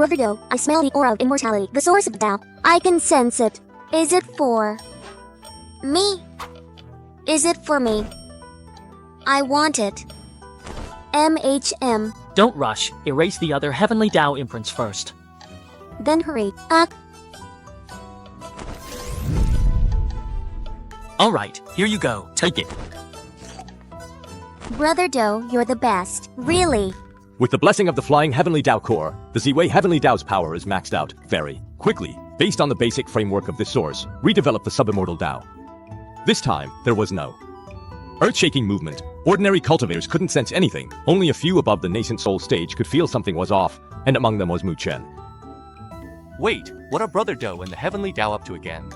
Brother Do, I smell the aura of immortality, the source of Tao. I can sense it. Is it for me? Is it for me? I want it. MHM. Don't rush. Erase the other heavenly Tao imprints first. Then hurry. Alright, here you go. Take it. Brother Do, you're the best. Really. With the blessing of the flying heavenly Tao core, the Z-Way heavenly Tao's power is maxed out very quickly. Based on the basic framework of this source, redevelop the sub-immortal Tao. This time, there was no earth-shaking movement. Ordinary cultivators couldn't sense anything. Only a few above the nascent soul stage could feel something was off, and among them was Mu Chen. Wait, what are Brother Do and the heavenly Tao up to again?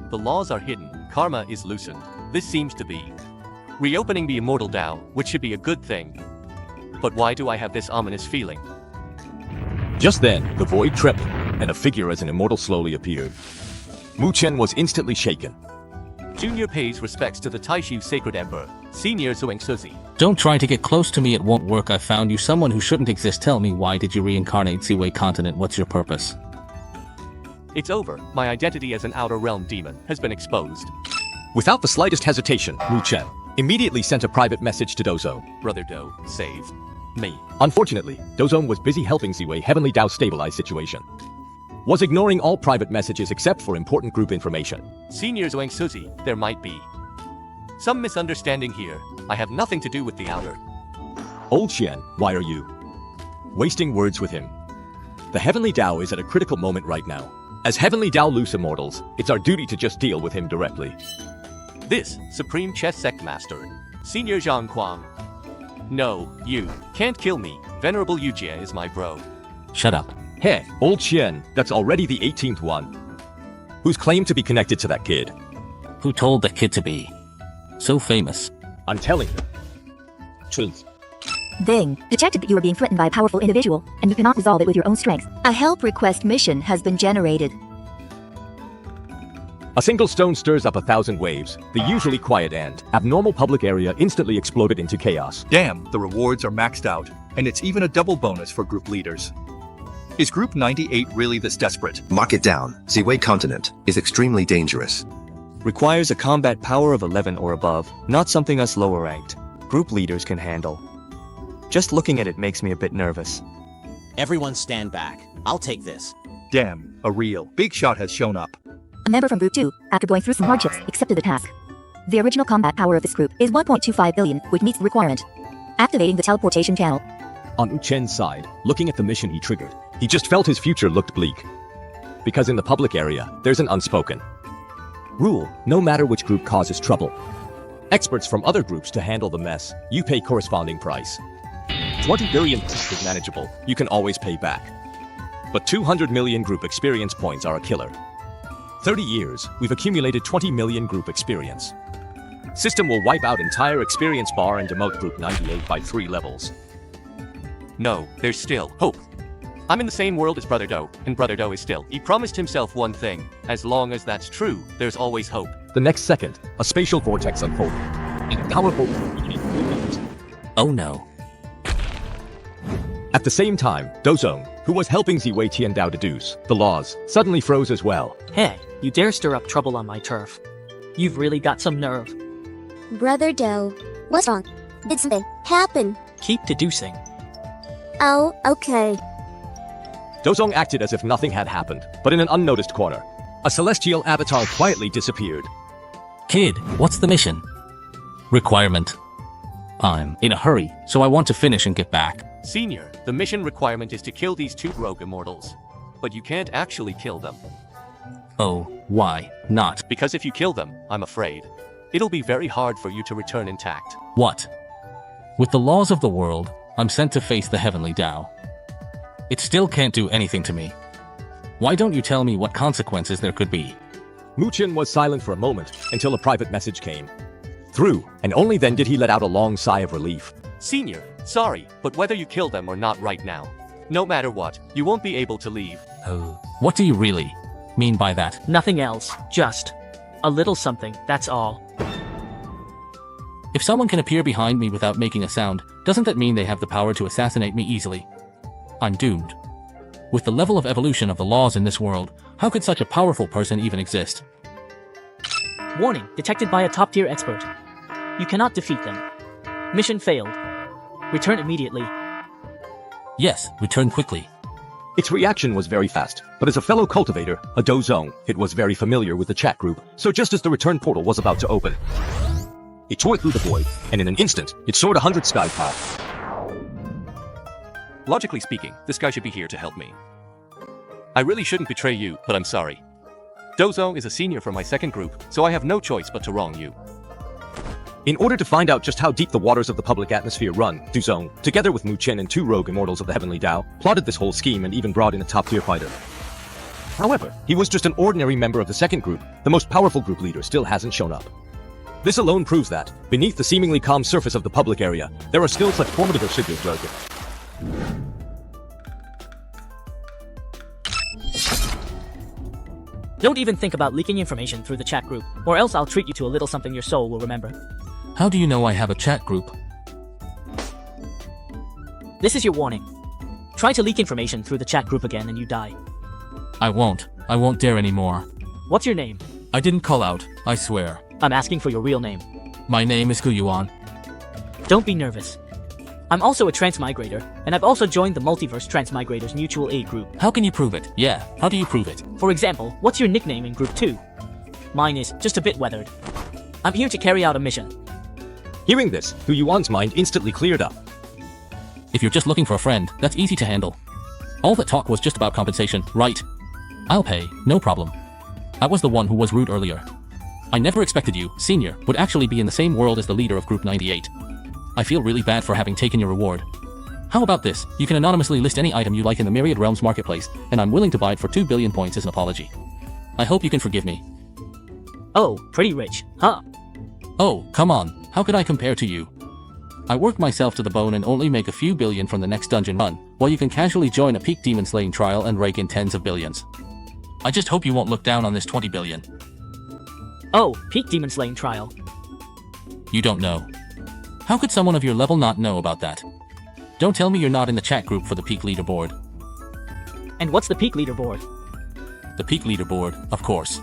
The laws are hidden, karma is loosened. This seems to be reopening the immortal Tao, which should be a good thing. But why do I have this ominous feeling? Just then, the void tripped, and a figure as an immortal slowly appeared. Mu Chen was instantly shaken. Junior pays respects to the Taishu Sacred Emperor, Senior Xianxia. Don't try to get close to me, it won't work. I found you someone who shouldn't exist. Tell me, why did you reincarnate Z-Way continent? What's your purpose? It's over. My identity as an outer realm demon has been exposed. Without the slightest hesitation, Mu Chen immediately sent a private message to Dozong. Brother Do, save me. Unfortunately, Dozong was busy helping Z-Way heavenly Tao stabilize situation. Was ignoring all private messages except for important group information. Senior Xianxia, there might be some misunderstanding here. I have nothing to do with the outer. Old Xian, why are you wasting words with him? The heavenly Tao is at a critical moment right now. As heavenly Tao loose immortals, it's our duty to just deal with him directly. This, Supreme Chess Sect Master, Senior Zhang Kuang. No, you can't kill me. Venerable Yujie is my bro. Shut up. Hey, old Xian, that's already the 18th one. Who's claimed to be connected to that kid? Who told the kid to be so famous? I'm telling you. Truth. Ding. Detected that you are being threatened by a powerful individual, and you cannot resolve it with your own strength. A help request mission has been generated. A single stone stirs up 1,000 waves. The usually quiet and abnormal public area instantly exploded into chaos. Damn, the rewards are maxed out, and it's even a double bonus for group leaders. Is Group 98 really this desperate? Mark it down. Z-Way continent is extremely dangerous. Requires a combat power of 11 or above, not something us lower ranked group leaders can handle. Just looking at it makes me a bit nervous. Everyone stand back. I'll take this. Damn, a real big shot has shown up. A member from Group 2, after going through some hardships, accepted the task. The original combat power of this group is 1.25 billion, which meets the requirement. Activating the teleportation channel. On Wu Chen's side, looking at the mission he triggered, he just felt his future looked bleak. Because in the public area, there's an unspoken rule: no matter which group causes trouble, experts from other groups to handle the mess, you pay corresponding price. 20 billion is manageable, you can always pay back. But 200 million group experience points are a killer. 30 years, we've accumulated 20 million group experience. System will wipe out entire experience bar and demote Group 98 by 3 levels. No, there's still hope. I'm in the same world as Brother Do, and Brother Do is still. He promised himself one thing. As long as that's true, there's always hope. The next second, a spatial vortex unfolded. A powerful... Oh no. At the same time, Dozong, who was helping Z-Way Tiandao deduce the laws, suddenly froze as well. Hey, you dare stir up trouble on my turf. You've really got some nerve. Brother Do, what's wrong? Did something happen? Keep deducing. Oh, okay. Dozong acted as if nothing had happened, but in an unnoticed corner, a celestial avatar quietly disappeared. Kid, what's the mission? Requirement. I'm in a hurry, so I want to finish and get back. Senior, the mission requirement is to kill these 2 rogue immortals. But you can't actually kill them. Oh, why not? Because if you kill them, I'm afraid, it'll be very hard for you to return intact. What? With the laws of the world, I'm sent to face the heavenly Tao. It still can't do anything to me. Why don't you tell me what consequences there could be? Mu Chen was silent for a moment until a private message came through, and only then did he let out a long sigh of relief. Senior, sorry, but whether you kill them or not right now, no matter what, you won't be able to leave. Oh, what do you really mean by that? Nothing else, just a little something, that's all. If someone can appear behind me without making a sound, doesn't that mean they have the power to assassinate me easily? I'm doomed. With the level of evolution of the laws in this world, how could such a powerful person even exist? Warning, detected by a top-tier expert. You cannot defeat them. Mission failed. Return immediately. Yes, return quickly. Its reaction was very fast, but as a fellow cultivator, a Dozong, it was very familiar with the chat group, so just as the return portal was about to open, it tore through the void, and in an instant, it soared 100 sky paths. Logically speaking, this guy should be here to help me. I really shouldn't betray you, but I'm sorry. Dozong is a senior from my second group, so I have no choice but to wrong you. In order to find out just how deep the waters of the public atmosphere run, Duzong, together with Mu Chen and 2 rogue immortals of the Heavenly Dao, plotted this whole scheme and even brought in a top-tier fighter. However, he was just an ordinary member of the second group. The most powerful group leader still hasn't shown up. This alone proves that, beneath the seemingly calm surface of the public area, there are still such formidable figures lurking. Don't even think about leaking information through the chat group, or else I'll treat you to a little something your soul will remember. How do you know I have a chat group? This is your warning. Try to leak information through the chat group again and you die. I won't dare anymore. What's your name? I didn't call out, I swear. I'm asking for your real name. My name is Guyuan. Don't be nervous. I'm also a transmigrator, and I've also joined the Multiverse Transmigrators Mutual Aid Group. How can you prove it? Yeah, how do you prove it? For example, what's your nickname in Group 2? Mine is just a bit weathered. I'm here to carry out a mission. Hearing this, Hu Yuan's mind instantly cleared up. If you're just looking for a friend, that's easy to handle. All that talk was just about compensation, right? I'll pay, no problem. I was the one who was rude earlier. I never expected you, Senior, would actually be in the same world as the leader of Group 98. I feel really bad for having taken your reward. How about this? You can anonymously list any item you like in the Myriad Realms marketplace, and I'm willing to buy it for 2 billion points as an apology. I hope you can forgive me. Oh, pretty rich, huh? Oh, come on, how could I compare to you? I worked myself to the bone and only make a few billion from the next dungeon run, while you can casually join a peak demon slaying trial and rake in tens of billions. I just hope you won't look down on this 20 billion. Oh, peak demon slaying trial. You don't know. How could someone of your level not know about that? Don't tell me you're not in the chat group for the peak leaderboard. And what's the peak leaderboard? The peak leaderboard, of course.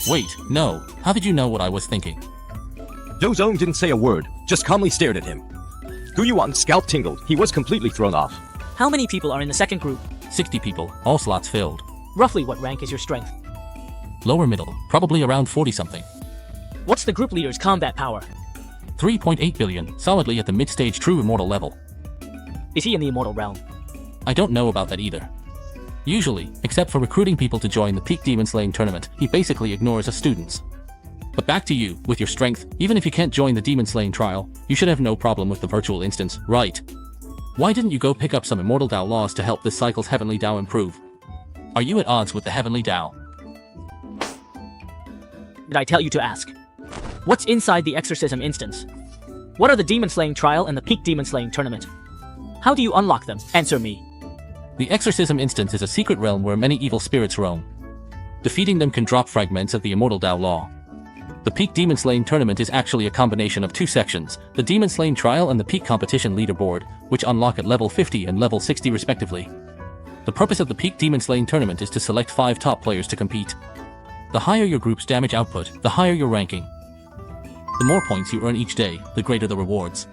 Wait, no, how did you know what I was thinking? Dozong didn't say a word, just calmly stared at him. Hu Yuan's scalp tingled, he was completely thrown off. How many people are in the second group? 60 people, all slots filled. Roughly what rank is your strength? Lower middle, probably around 40-something. What's the group leader's combat power? 3.8 billion, solidly at the mid-stage true immortal level. Is he in the immortal realm? I don't know about that either. Usually, except for recruiting people to join the peak demon slaying tournament, he basically ignores us students. But back to you, with your strength, even if you can't join the demon slaying trial, you should have no problem with the virtual instance, right? Why didn't you go pick up some immortal Dao laws to help this cycle's heavenly Dao improve? Are you at odds with the heavenly Dao? Did I tell you to ask? What's inside the exorcism instance? What are the demon slaying trial and the peak demon slaying tournament? How do you unlock them? Answer me. The exorcism instance is a secret realm where many evil spirits roam. Defeating them can drop fragments of the immortal Dao law. The peak demon slaying tournament is actually a combination of 2 sections, the demon slaying trial and the peak competition leaderboard, which unlock at level 50 and level 60 respectively. The purpose of the peak demon slaying tournament is to select 5 top players to compete. The higher your group's damage output, the higher your ranking. The more points you earn each day, the greater the rewards.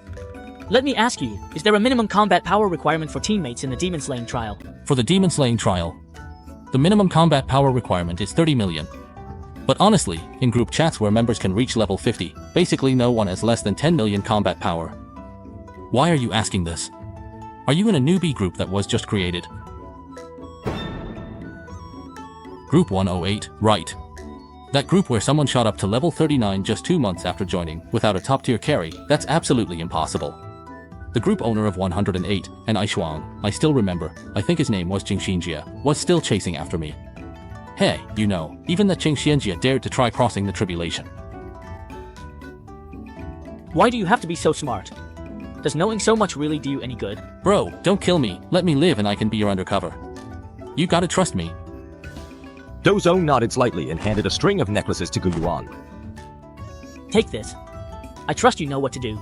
Let me ask you, is there a minimum combat power requirement for teammates in the demon slaying trial? For the demon slaying trial, the minimum combat power requirement is 30 million. But honestly, in group chats where members can reach level 50, basically no one has less than 10 million combat power. Why are you asking this? Are you in a newbie group that was just created? Group 108, right. That group where someone shot up to level 39 just 2 months after joining, without a top-tier carry, that's absolutely impossible. The group owner of 108, and Aishuang, I still remember, I think his name was Xianxia, was still chasing after me. Hey, you know, even that Xianxia dared to try crossing the tribulation. Why do you have to be so smart? Does knowing so much really do you any good? Bro, don't kill me, let me live and I can be your undercover. You gotta trust me. Dozong nodded slightly and handed a string of necklaces to Guyuan. Take this. I trust you know what to do.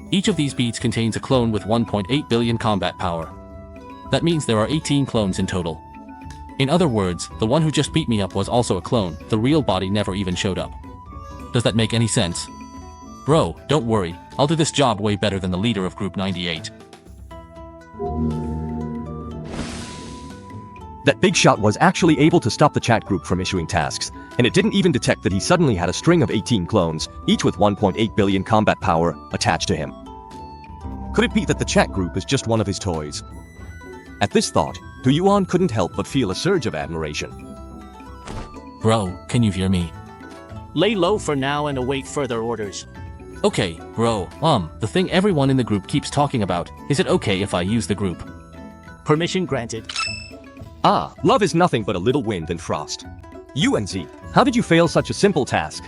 Each of these beads contains a clone with 1.8 billion combat power. That means there are 18 clones in total. In other words, the one who just beat me up was also a clone, the real body never even showed up. Does that make any sense? Bro, don't worry, I'll do this job way better than the leader of Group 98. That big shot was actually able to stop the chat group from issuing tasks, and it didn't even detect that he suddenly had a string of 18 clones, each with 1.8 billion combat power, attached to him. Could it be that the chat group is just one of his toys? At this thought, Yuan couldn't help but feel a surge of admiration. Bro, can you hear me? Lay low for now and await further orders. Okay, bro, the thing everyone in the group keeps talking about, is it okay if I use the group? Permission granted. Ah, love is nothing but a little wind and frost. UNZ, how did you fail such a simple task?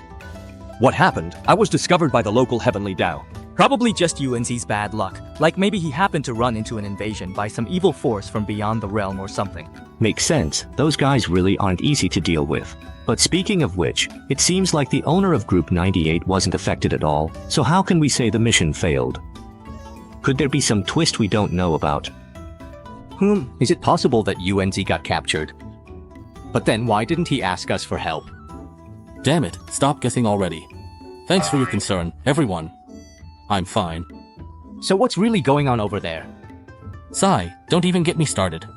What happened? I was discovered by the local heavenly Dao. Probably just UNZ's bad luck. Like maybe he happened to run into an invasion by some evil force from beyond the realm or something. Makes sense. Those guys really aren't easy to deal with. But speaking of which, it seems like the owner of Group 98 wasn't affected at all, so how can we say the mission failed? Could there be some twist we don't know about? Is it possible that UNZ got captured? But then why didn't he ask us for help? Damn it, stop guessing already. Thanks for your concern, everyone. I'm fine. So what's really going on over there? Sai, don't even get me started.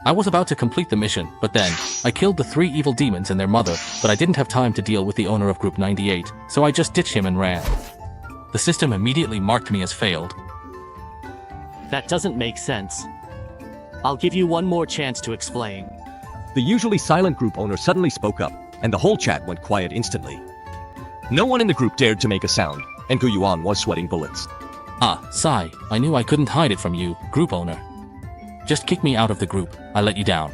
I was about to complete the mission, but then, I killed the 3 evil demons and their mother, but I didn't have time to deal with the owner of Group 98, so I just ditched him and ran. The system immediately marked me as failed. That doesn't make sense. I'll give you one more chance to explain. The usually silent group owner suddenly spoke up, and the whole chat went quiet instantly. No one in the group dared to make a sound, and Yuan was sweating bullets. Ah, Sai, I knew I couldn't hide it from you, group owner. Just kick me out of the group, I let you down.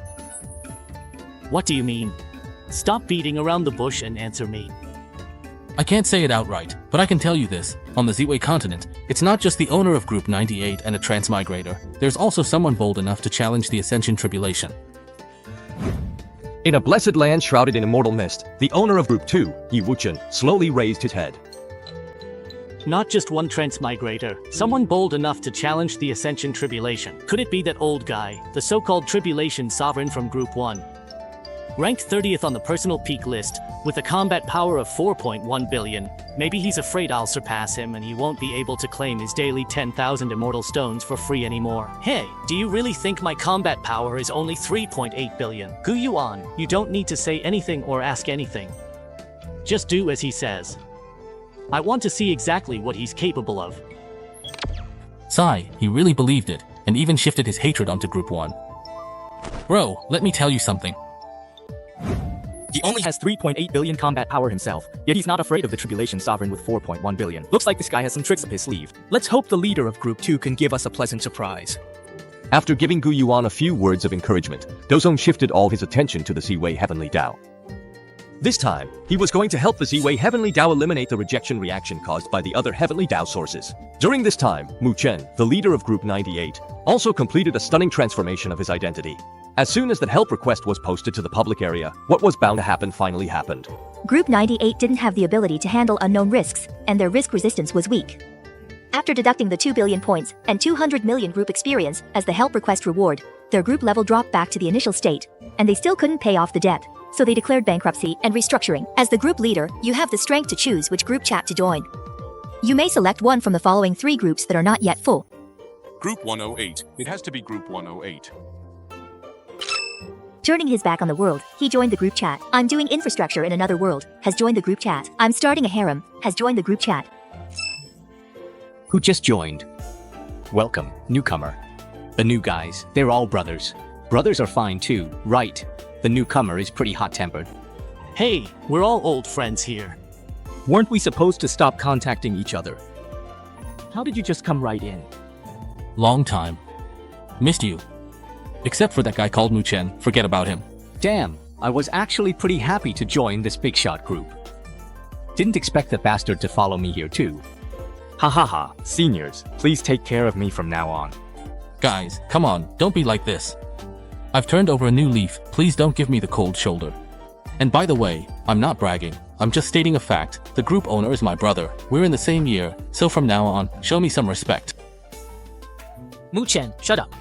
What do you mean? Stop beating around the bush and answer me. I can't say it outright, but I can tell you this. On the Ziwei continent, it's not just the owner of Group 98 and a transmigrator. There's also someone bold enough to challenge the Ascension Tribulation. In a blessed land shrouded in immortal mist, the owner of Group 2, Yi Wuchen, slowly raised his head. Not just one transmigrator, someone bold enough to challenge the Ascension Tribulation. Could it be that old guy, the so-called Tribulation Sovereign from Group 1? Ranked 30th on the personal peak list, with a combat power of 4.1 billion. Maybe he's afraid I'll surpass him and he won't be able to claim his daily 10,000 immortal stones for free anymore. Hey, do you really think my combat power is only 3.8 billion? Gu Yuan, you don't need to say anything or ask anything. Just do as he says. I want to see exactly what he's capable of. Sai, he really believed it, and even shifted his hatred onto Group 1. Bro, let me tell you something. He only has 3.8 billion combat power himself, yet he's not afraid of the Tribulation Sovereign with 4.1 billion. Looks like this guy has some tricks up his sleeve. Let's hope the leader of Group 2 can give us a pleasant surprise. After giving Gu Yuan a few words of encouragement, Dozong shifted all his attention to the Ziwei Heavenly Dao. This time, he was going to help the Ziwei Heavenly Dao eliminate the rejection reaction caused by the other Heavenly Dao sources. During this time, Mu Chen, the leader of Group 98, also completed a stunning transformation of his identity. As soon as that help request was posted to the public area, what was bound to happen finally happened. Group 98 didn't have the ability to handle unknown risks, and their risk resistance was weak. After deducting the 2 billion points and 200 million group experience as the help request reward, their group level dropped back to the initial state, and they still couldn't pay off the debt. So they declared bankruptcy and restructuring. As the group leader, you have the strength to choose which group chat to join. You may select one from the following 3 groups that are not yet full. Group 108. It has to be Group 108. Turning his back on the world, he joined the group chat. I'm doing infrastructure in another world, has joined the group chat. I'm starting a harem, has joined the group chat. Who just joined? Welcome, newcomer. The new guys, they're all brothers. Brothers are fine too, right? The newcomer is pretty hot-tempered. Hey, we're all old friends here. Weren't we supposed to stop contacting each other? How did you just come right in? Long time. Missed you. Except for that guy called Mu Chen, forget about him. Damn, I was actually pretty happy to join this big shot group. Didn't expect the bastard to follow me here too. Ha ha ha, seniors, please take care of me from now on. Guys, come on, don't be like this. I've turned over a new leaf, please don't give me the cold shoulder. And by the way, I'm not bragging, I'm just stating a fact, the group owner is my brother, we're in the same year, so from now on, show me some respect. Mu Chen, shut up.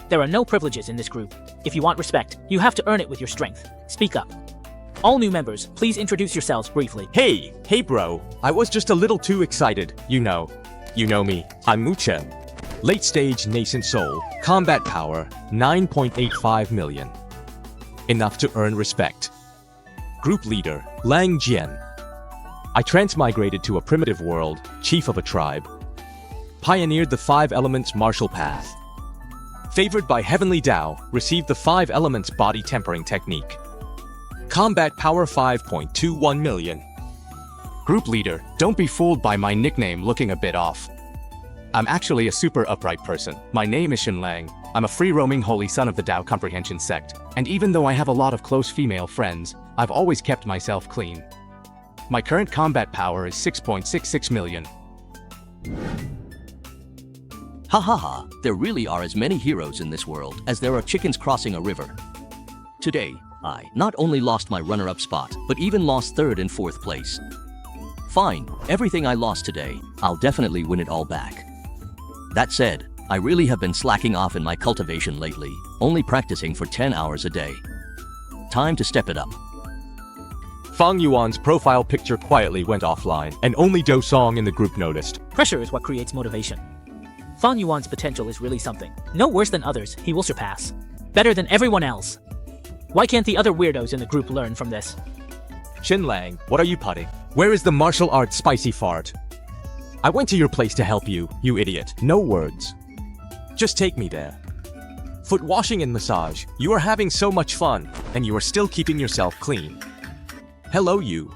There are no privileges in this group. If you want respect, you have to earn it with your strength. Speak up. All new members, please introduce yourselves briefly. Hey bro. I was just a little too excited. You know me. I'm Muchen. Late stage nascent soul. Combat power 9.85 million. Enough to earn respect. Group leader Lang Jian. I transmigrated to a primitive world, chief of a tribe. Pioneered the 5 elements martial path. Favored by Heavenly Tao, received the 5 elements body tempering technique. Combat power 5.21 million. Group leader, don't be fooled by my nickname looking a bit off. I'm actually a super upright person. My name is Shen Lang. I'm a free-roaming holy son of the Tao Comprehension sect. And even though I have a lot of close female friends, I've always kept myself clean. My current combat power is 6.66 million. Ha ha ha, there really are as many heroes in this world as there are chickens crossing a river. Today, I not only lost my runner-up spot, but even lost 3rd and 4th place. Fine, everything I lost today, I'll definitely win it all back. That said, I really have been slacking off in my cultivation lately, only practicing for 10 hours a day. Time to step it up. Fang Yuan's profile picture quietly went offline, and only Do Song in the group noticed. Pressure is what creates motivation. Fang Yuan's potential is really something. No worse than others, he will surpass. Better than everyone else. Why can't the other weirdos in the group learn from this? Shen Lang, what are you putting? Where is the martial arts spicy fart? I went to your place to help you, you idiot. No words. Just take me there. Foot washing and massage. You are having so much fun, and you are still keeping yourself clean. Hello, you.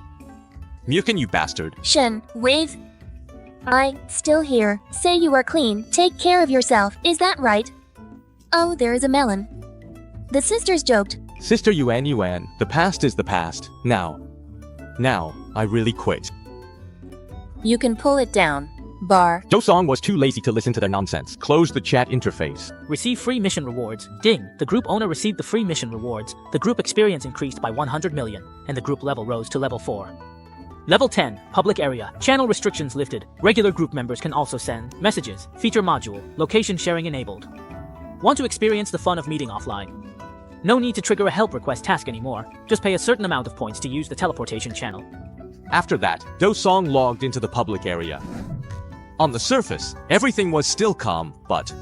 Mukin, you bastard. Shen, wave. I, still here. Say you are clean. Take care of yourself. Is that right? Oh, there is a melon. The sisters joked. Sister Yuan, the past is the past. Now, I really quit. You can pull it down. Bar. Do Song was too lazy to listen to their nonsense. Close the chat interface. Receive free mission rewards. Ding. The group owner received the free mission rewards. The group experience increased by 100 million, and the group level rose to level 4. Level 10, public area. Channel restrictions lifted. Regular group members can also send messages. Feature module. Location sharing enabled. Want to experience the fun of meeting offline? No need to trigger a help request task anymore. Just pay a certain amount of points to use the teleportation channel. After that, Do Song logged into the public area. On the surface, everything was still calm, but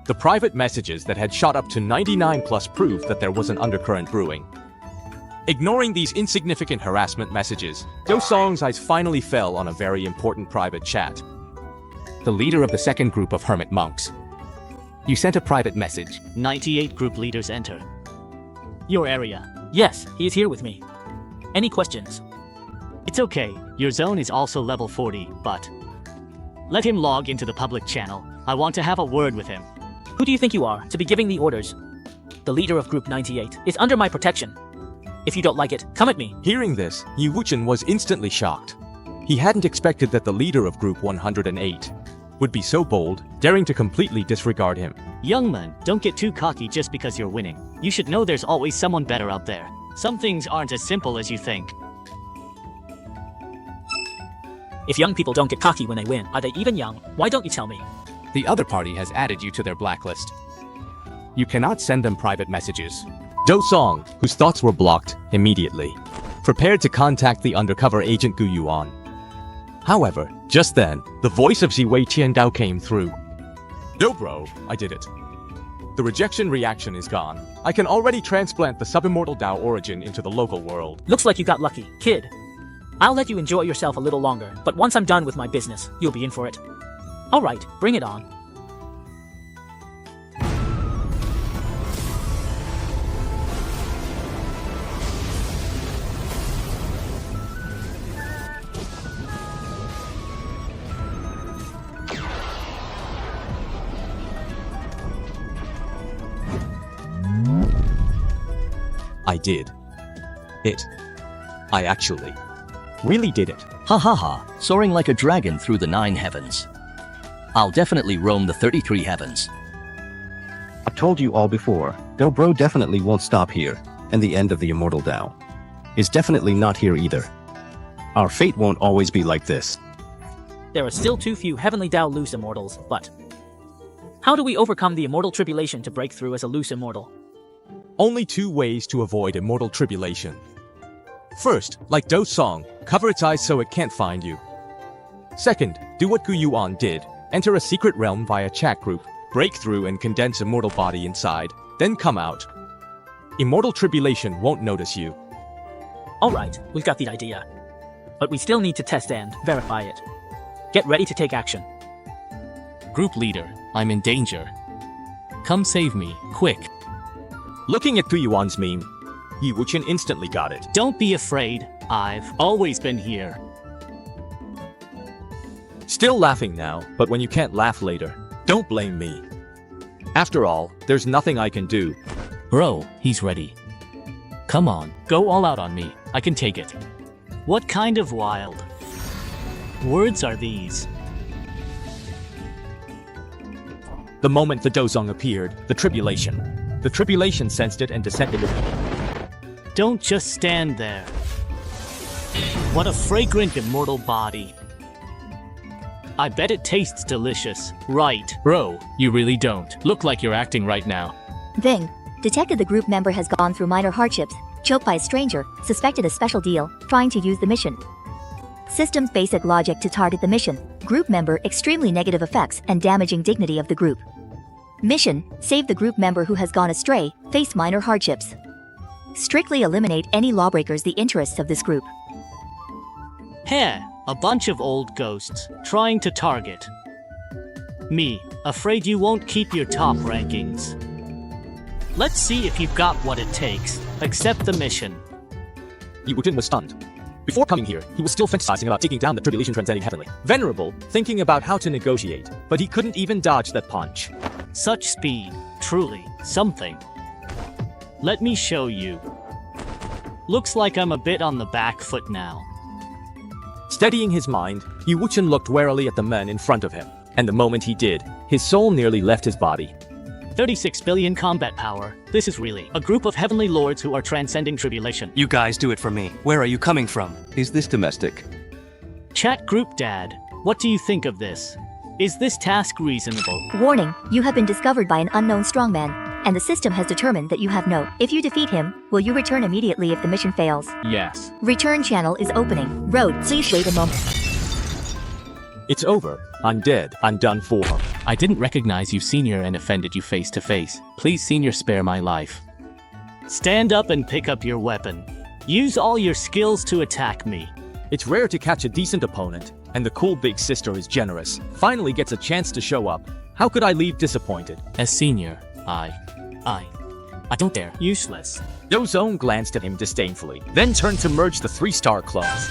the private messages that had shot up to 99 plus proved that there was an undercurrent brewing. Ignoring these insignificant harassment messages, Do Song's eyes finally fell on a very important private chat. The leader of the second group of hermit monks. You sent a private message. 98 group leaders enter your area. Yes, he is here with me. Any questions? It's okay, your zone is also level 40, but let him log into the public channel. I want to have a word with him. Who do you think you are, to be giving the orders? The leader of Group 98 is under my protection. If you don't like it, come at me. Hearing this, Yu Wuchen was instantly shocked. He hadn't expected that the leader of Group 108 would be so bold, daring to completely disregard him. Young man, don't get too cocky just because you're winning. You should know there's always someone better out there. Some things aren't as simple as you think. If young people don't get cocky when they win, are they even young? Why don't you tell me? The other party has added you to their blacklist. You cannot send them private messages. Do Song, whose thoughts were blocked, immediately prepared to contact the undercover agent Gu Yuan. However, just then, the voice of Ziwei Tiandao came through. No bro, I did it. The rejection reaction is gone. I can already transplant the sub-immortal Tao origin into the local world. Looks like you got lucky, kid. I'll let you enjoy yourself a little longer, but once I'm done with my business, you'll be in for it. Alright, bring it on. I did it. I actually really did it. Ha ha ha, soaring like a dragon through the 9 heavens. I'll definitely roam the 33 heavens. I've told you all before, Do Bro definitely won't stop here, and the end of the immortal Tao is definitely not here either. Our fate won't always be like this. There are still too few Heavenly Tao loose immortals, but How do we overcome the immortal tribulation to break through as a loose immortal? Only 2 ways to avoid immortal tribulation. First, like Do's song, cover its eyes so it can't find you. Second, do what Gu Yuan did. Enter a secret realm via chat group, break through and condense immortal body inside, then come out. Immortal tribulation won't notice you. Alright, we've got the idea. But we still need to test and verify it. Get ready to take action. Group leader, I'm in danger. Come save me, quick. Looking at Gu Yuan's meme, Yi Wuchen instantly got it. Don't be afraid. I've always been here. Still laughing now, but when you can't laugh later, don't blame me. After all, there's nothing I can do. Bro, he's ready. Come on, go all out on me. I can take it. What kind of wild words are these? The moment the Dozong appeared, the tribulation sensed it and descended it. Don't just stand there. What a fragrant immortal body. I bet it tastes delicious, right? Bro, you really don't. Look like you're acting right now. Ving, detected the group member has gone through minor hardships, choked by a stranger, suspected a special deal, trying to use the mission. System's basic logic to target the mission. Group member extremely negative effects and damaging dignity of the group. Mission, save the group member who has gone astray, face minor hardships. Strictly eliminate any lawbreakers the interests of this group. Heh, a bunch of old ghosts, trying to target me. Afraid you won't keep your top rankings. Let's see if you've got what it takes. Accept the mission. Yi Wuchen was stunned. Before coming here, he was still fantasizing about taking down the tribulation transcending heavenly. Venerable, thinking about how to negotiate, but he couldn't even dodge that punch. Such speed, truly, something. Let me show you. Looks like I'm a bit on the back foot now. Steadying his mind, Yi Wuchen looked warily at the men in front of him, and the moment he did, his soul nearly left his body. 36 billion combat power. This is really a group of heavenly lords who are transcending tribulation. You guys do it for me. Where are you coming from? Is this domestic? Chat group dad, what do you think of this? Is this task reasonable? Warning, you have been discovered by an unknown strongman, and the system has determined that you have no. If you defeat him, will you return immediately if the mission fails? Yes. Return channel is opening. Road, please wait a moment. It's over. I'm dead. I'm done for. I didn't recognize you, Senior, and offended you face to face. Please, Senior, spare my life. Stand up and pick up your weapon. Use all your skills to attack me. It's rare to catch a decent opponent, and the cool big sister is generous. Finally gets a chance to show up. How could I leave disappointed? As Senior, I don't dare. Useless. Dozong glanced at him disdainfully, then turned to merge the 3-star clubs.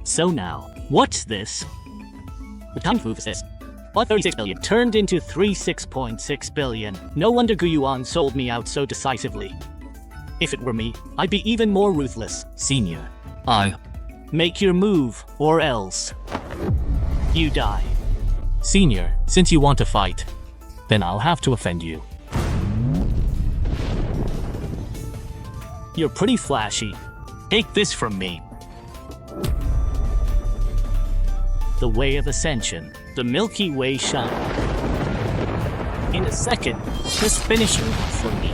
So now, what's this? The time move is this. 136 billion turned into 36.6 billion. No wonder Gu Yuan sold me out so decisively. If it were me, I'd be even more ruthless. Senior, Make your move, or else you die. Senior, since you want to fight, then I'll have to offend you. You're pretty flashy. Take this from me. The way of ascension, the Milky Way shine. In a second, just finish it for me.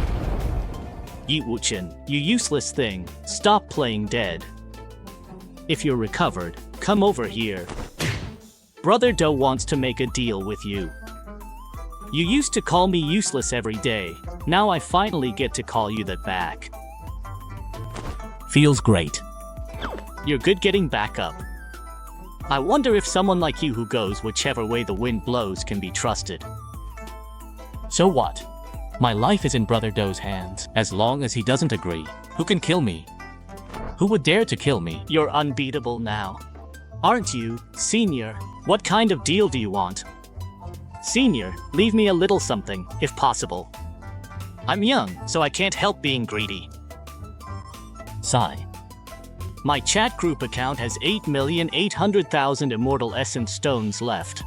Yi Wuchen, you useless thing, stop playing dead. If you're recovered, come over here. Brother Do wants to make a deal with you. You used to call me useless every day. Now I finally get to call you that back. Feels great. You're good getting back up. I wonder if someone like you who goes whichever way the wind blows can be trusted. So what? My life is in Brother Do's hands. As long as he doesn't agree, who can kill me? Who would dare to kill me? You're unbeatable now. Aren't you, Senior? What kind of deal do you want? Senior, leave me a little something, if possible. I'm young, so I can't help being greedy. Sigh. My chat group account has 8,800,000 immortal essence stones left.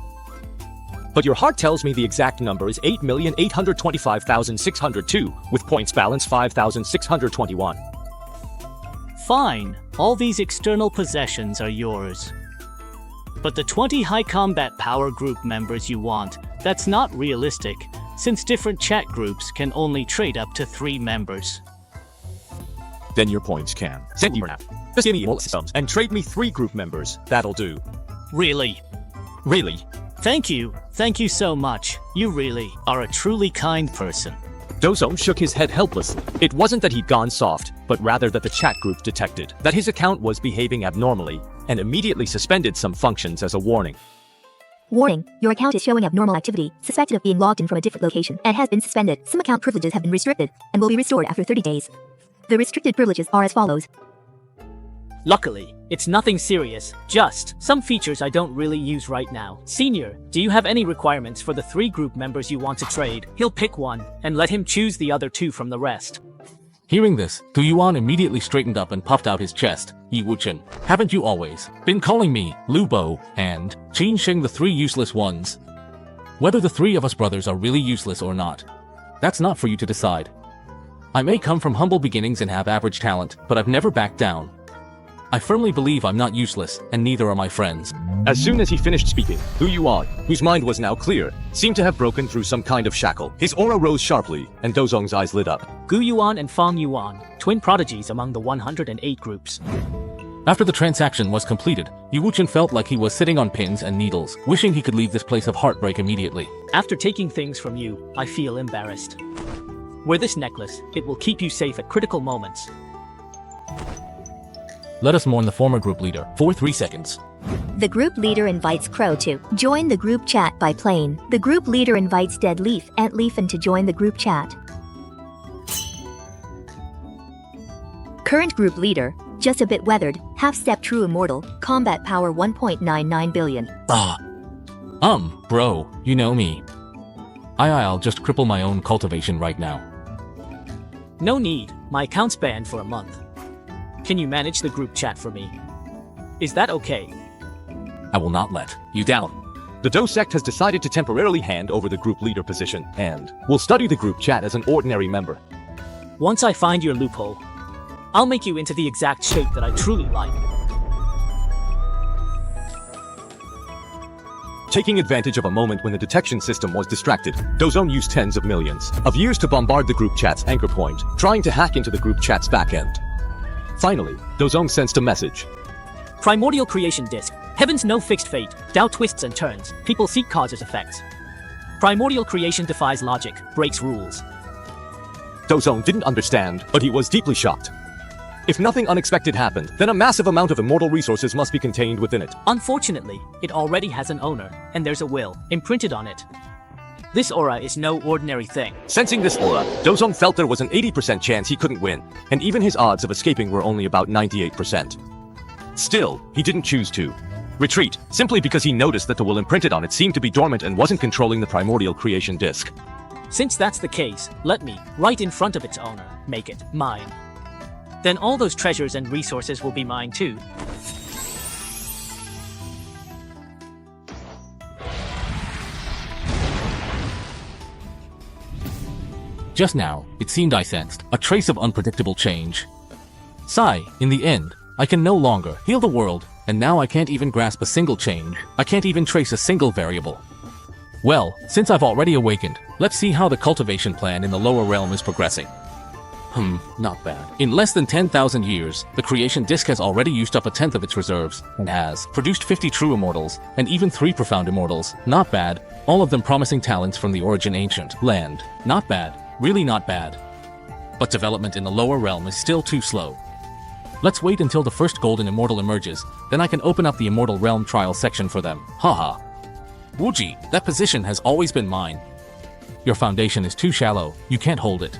But your heart tells me the exact number is 8,825,602, with points balance 5,621. Fine, all these external possessions are yours. But the 20 high combat power group members you want, that's not realistic, since different chat groups can only trade up to 3 members. Then your points can. Send you now. Just give me all systems and trade me 3 group members. That'll do. Really? Really? Thank you. Thank you so much. You really are a truly kind person. Dozone shook his head helplessly. It wasn't that he'd gone soft, but rather that the chat group detected that his account was behaving abnormally and immediately suspended some functions as a warning. Warning, your account is showing abnormal activity, suspected of being logged in from a different location, and has been suspended. Some account privileges have been restricted, and will be restored after 30 days. The restricted privileges are as follows. Luckily, it's nothing serious, just some features I don't really use right now. Senior, do you have any requirements for the 3 group members you want to trade? He'll pick one, and let him choose the other 2 from the rest. Hearing this, Du Yuan immediately straightened up and puffed out his chest. Yi Wuchen, haven't you always been calling me Lubo and Qin Sheng the 3 useless ones? Whether the 3 of us brothers are really useless or not, that's not for you to decide. I may come from humble beginnings and have average talent, but I've never backed down. I firmly believe I'm not useless, and neither are my friends. As soon as he finished speaking, Du Yuan, whose mind was now clear, seemed to have broken through some kind of shackle. His aura rose sharply, and Dozong's eyes lit up. Gu Yuan and Fang Yuan, twin prodigies among the 108 groups. After the transaction was completed, Yi Wuchen felt like he was sitting on pins and needles, wishing he could leave this place of heartbreak immediately. After taking things from you, I feel embarrassed. Wear this necklace, it will keep you safe at critical moments. Let us mourn the former group leader for 3 seconds. The group leader invites Crow to join the group chat by plane. The group leader invites Dead Leaf and Leafin to join the group chat. Current group leader, just a bit weathered, half-step true immortal, combat power 1.99 billion. Bro, you know me. I'll just cripple my own cultivation right now. No need, my account's banned for a month. Can you manage the group chat for me? Is that okay? I will not let you down. The Do sect has decided to temporarily hand over the group leader position and will study the group chat as an ordinary member. Once I find your loophole, I'll make you into the exact shape that I truly like. Taking advantage of a moment when the detection system was distracted, Dozone used tens of millions of years to bombard the group chat's anchor point, trying to hack into the group chat's backend. Finally, Dozone sensed a message. Primordial creation disk. Heaven's no fixed fate. Tao twists and turns. People seek causes effects. Primordial creation defies logic, breaks rules. Dozone didn't understand, but he was deeply shocked. If nothing unexpected happened, then a massive amount of immortal resources must be contained within it. Unfortunately, it already has an owner, and there's a will imprinted on it. This aura is no ordinary thing. Sensing this aura, Dozone felt there was an 80% chance he couldn't win, and even his odds of escaping were only about 98%. Still, he didn't choose to retreat, simply because he noticed that the will imprinted on it seemed to be dormant and wasn't controlling the primordial creation disk. Since that's the case, let me, right in front of its owner, make it mine. Then all those treasures and resources will be mine too. Just now, it seemed I sensed a trace of unpredictable change. Sigh, in the end, I can no longer heal the world, and now I can't even grasp a single change. I can't even trace a single variable. Well, since I've already awakened, let's see how the cultivation plan in the lower realm is progressing. Not bad. In less than 10,000 years, the creation disk has already used up 1/10 of its reserves, and has produced 50 true immortals, and even 3 profound immortals. Not bad, all of them promising talents from the origin ancient land. Not bad, really not bad. But development in the lower realm is still too slow. Let's wait until the first golden immortal emerges, then I can open up the immortal realm trial section for them. Haha. Wuji, that position has always been mine. Your foundation is too shallow, you can't hold it.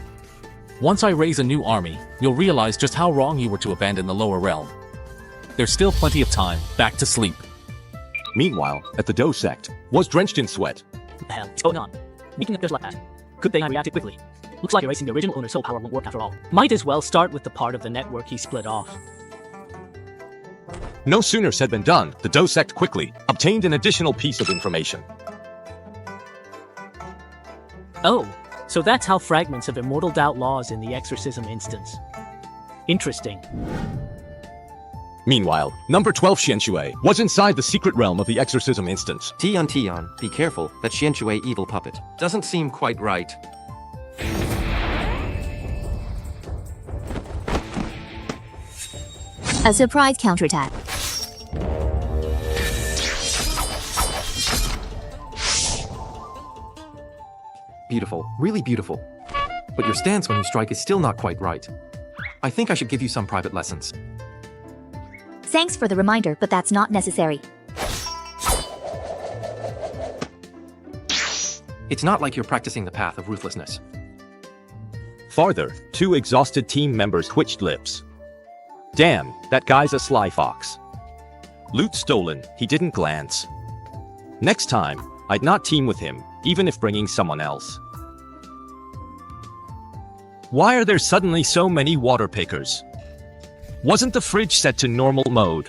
Once I raise a new army, you'll realize just how wrong you were to abandon the lower realm. There's still plenty of time, back to sleep. Meanwhile, at the Do sect, was drenched in sweat. What the hell is going on? Making up just like that. Good thing I reacted quickly. Looks like erasing the original owner's soul power won't work after all. Might as well start with the part of the network he split off. No sooner said than done, the Do sect quickly obtained an additional piece of information. Oh, so that's how fragments of immortal doubt laws in the exorcism instance. Interesting. Meanwhile, number 12 Xianxia was inside the secret realm of the exorcism instance. Tion, be careful, that Xianxia evil puppet. Doesn't seem quite right. A surprise counterattack. Beautiful, really beautiful. But your stance when you strike is still not quite right. I think I should give you some private lessons. Thanks for the reminder, but that's not necessary. It's not like you're practicing the path of ruthlessness. Farther, 2 exhausted team members twitched lips. Damn, that guy's a sly fox. Loot stolen, he didn't glance. Next time, I'd not team with him, even if bringing someone else. Why are there suddenly so many water pickers? Wasn't the fridge set to normal mode?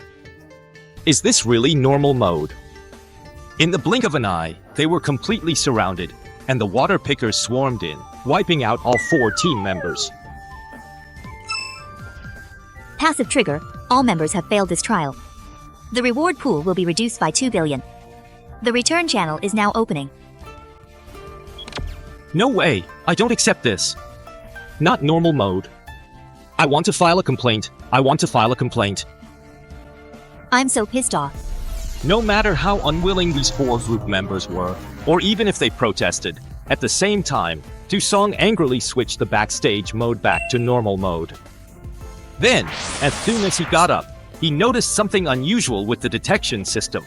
Is this really normal mode? In the blink of an eye, they were completely surrounded, and the water pickers swarmed in, wiping out all 4 team members. Passive trigger, all members have failed this trial. The reward pool will be reduced by 2 billion. The return channel is now opening. No way, I don't accept this. Not normal mode. I want to file a complaint. I want to file a complaint. I'm so pissed off. No matter how unwilling these 4 group members were, or even if they protested, at the same time, Dusong angrily switched the backstage mode back to normal mode. Then, as soon as he got up, he noticed something unusual with the detection system.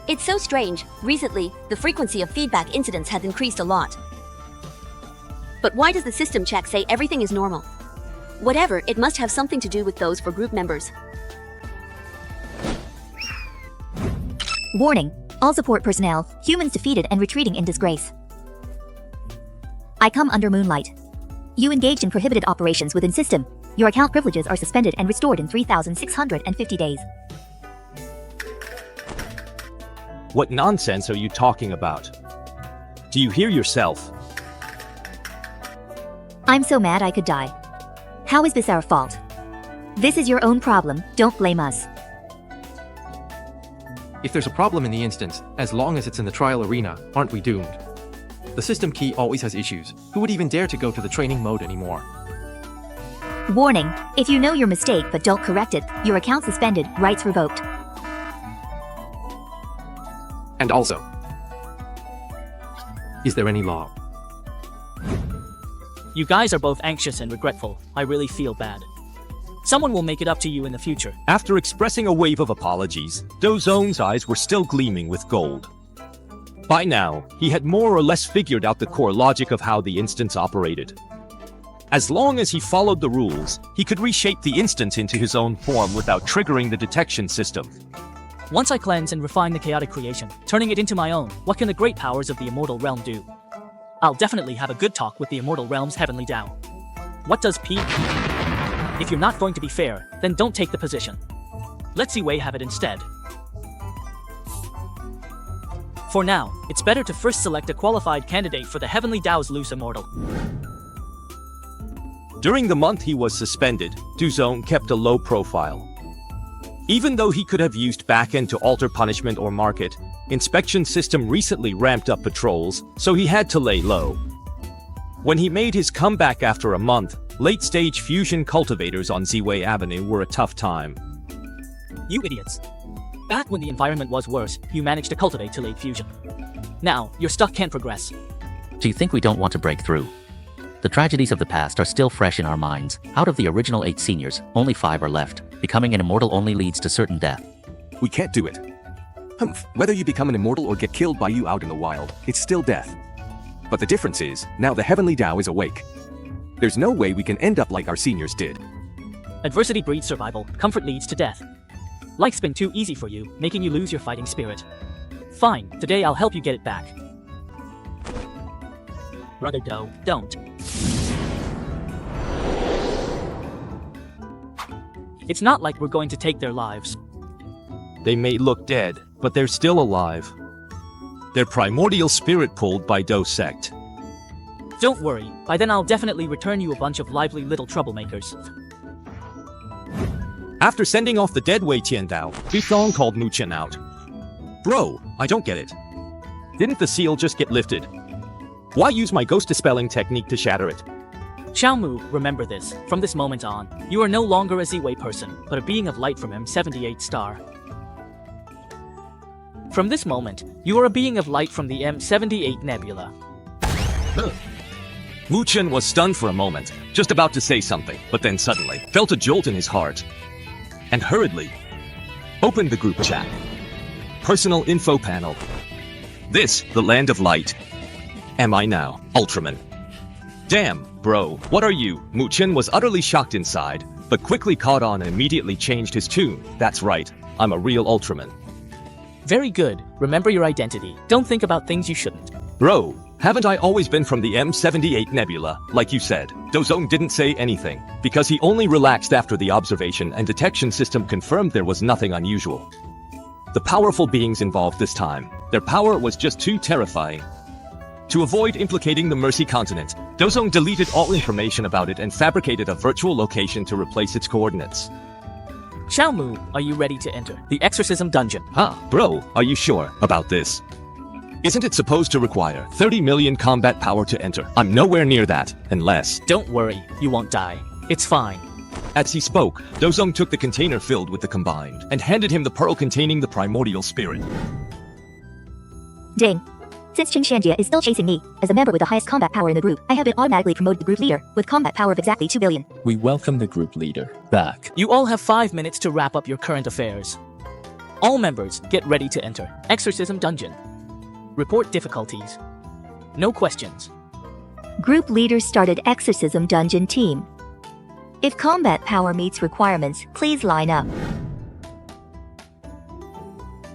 It's so strange. Recently, the frequency of feedback incidents has increased a lot. But why does the system check say everything is normal? Whatever, it must have something to do with those 4 group members. Warning, all support personnel, humans defeated and retreating in disgrace. I come under moonlight. You engaged in prohibited operations within system. Your account privileges are suspended and restored in 3,650 days. What nonsense are you talking about? Do you hear yourself? I'm so mad I could die. How is this our fault? This is your own problem, don't blame us. If there's a problem in the instance, as long as it's in the trial arena, aren't we doomed? The system key always has issues. Who would even dare to go to the training mode anymore? Warning, if you know your mistake but don't correct it, your account suspended, rights revoked. And also, is there any law? You guys are both anxious and regretful. I really feel bad. Someone will make it up to you in the future. After expressing a wave of apologies, Dozong's eyes were still gleaming with gold. By now, he had more or less figured out the core logic of how the instance operated. As long as he followed the rules, he could reshape the instance into his own form without triggering the detection system. Once I cleanse and refine the chaotic creation, turning it into my own, what can the great powers of the immortal realm do? I'll definitely have a good talk with the immortal realm's heavenly Tao. What does P? If you're not going to be fair, then don't take the position. Let Ziwei have it instead. For now, it's better to first select a qualified candidate for the heavenly Tao's loose immortal. During the month he was suspended, Duzong kept a low profile. Even though he could have used backend to alter punishment or market, inspection system recently ramped up patrols, so he had to lay low. When he made his comeback after a month, late-stage fusion cultivators on Ziwei Avenue were a tough time. You idiots. Back when the environment was worse, you managed to cultivate to late fusion. Now, you're stuck, can't progress. Do you think we don't want to break through? The tragedies of the past are still fresh in our minds. Out of the original 8 seniors, only 5 are left. Becoming an immortal only leads to certain death. We can't do it. Humph, whether you become an immortal or get killed by you out in the wild, it's still death. But the difference is, now the heavenly Tao is awake. There's no way we can end up like our seniors did. Adversity breeds survival, comfort leads to death. Life's been too easy for you, making you lose your fighting spirit. Fine, today I'll help you get it back. Brother Doe, don't. It's not like we're going to take their lives. They may look dead, but they're still alive. Their primordial spirit pulled by Do sect. Don't worry, by then I'll definitely return you a bunch of lively little troublemakers. After sending off the dead Wei Tiandao, Bithong called Mu Chen out. Bro, I don't get it. Didn't the seal just get lifted? Why use my ghost dispelling technique to shatter it? Xiaomu, remember this. From this moment on, you are no longer a Z-Wei person, but a being of light from M78 star. From this moment, you are a being of light from the M78 nebula. Mu Chen was stunned for a moment, just about to say something, but then suddenly felt a jolt in his heart. And hurriedly opened the group chat. Personal info panel. This, the land of light. Am I now Ultraman? Damn, bro, what are you? Mu Chen was utterly shocked inside, but quickly caught on and immediately changed his tune. That's right, I'm a real Ultraman. Very good. Remember your identity. Don't think about things you shouldn't. Bro, haven't I always been from the M78 nebula, like you said? Dozong didn't say anything, because he only relaxed after the observation and detection system confirmed there was nothing unusual. The powerful beings involved this time, their power was just too terrifying. To avoid implicating the Mercy Continent, Dozong deleted all information about it and fabricated a virtual location to replace its coordinates. Xiaomu, are you ready to enter the exorcism dungeon? Bro, are you sure about this? Isn't it supposed to require 30 million combat power to enter? I'm nowhere near that, unless... Don't worry, you won't die. It's fine. As he spoke, Dozong took the container filled with the combined and handed him the pearl containing the primordial spirit. Ding. Since Xianxia is still chasing me, as a member with the highest combat power in the group, I have been automatically promoted to group leader, with combat power of exactly 2 billion. We welcome the group leader back. You all have 5 minutes to wrap up your current affairs. All members, get ready to enter exorcism dungeon. Report difficulties. No questions. Group leader started exorcism dungeon team. If combat power meets requirements, please line up.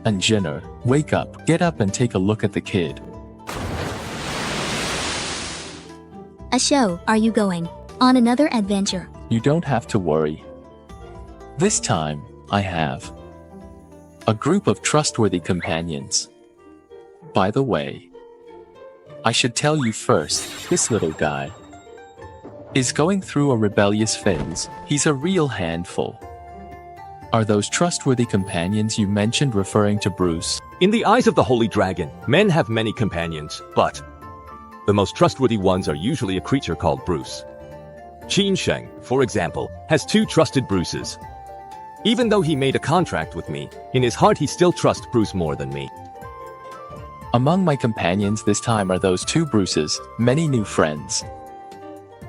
And Jenner, wake up, get up and take a look at the kid. A show, are you going on another adventure? You don't have to worry. This time, I have a group of trustworthy companions. By the way, I should tell you first, this little guy is going through a rebellious phase. He's a real handful. Are those trustworthy companions you mentioned referring to Bruce? In the eyes of the Holy Dragon, men have many companions, but the most trustworthy ones are usually a creature called Bruce. Xianxia, for example, has 2 trusted Bruces. Even though he made a contract with me, in his heart he still trusts Bruce more than me. Among my companions this time are those 2 Bruces, many new friends.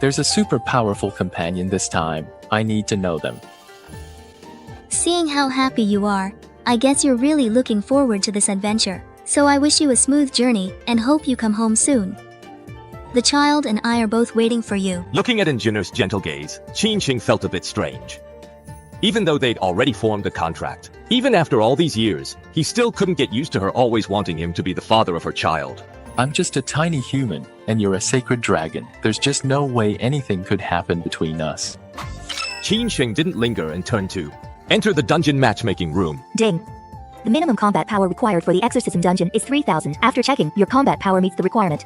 There's a super powerful companion this time. I need to know them. Seeing how happy you are, I guess you're really looking forward to this adventure. So I wish you a smooth journey and hope you come home soon. The child and I are both waiting for you. Looking at Engineer's gentle gaze, Xianxia felt a bit strange. Even though they'd already formed a contract, even after all these years, he still couldn't get used to her always wanting him to be the father of her child. I'm just a tiny human, and you're a sacred dragon. There's just no way anything could happen between us. Xianxia didn't linger and turned to enter the dungeon matchmaking room. Ding. The minimum combat power required for the exorcism dungeon is 3000. After checking, your combat power meets the requirement.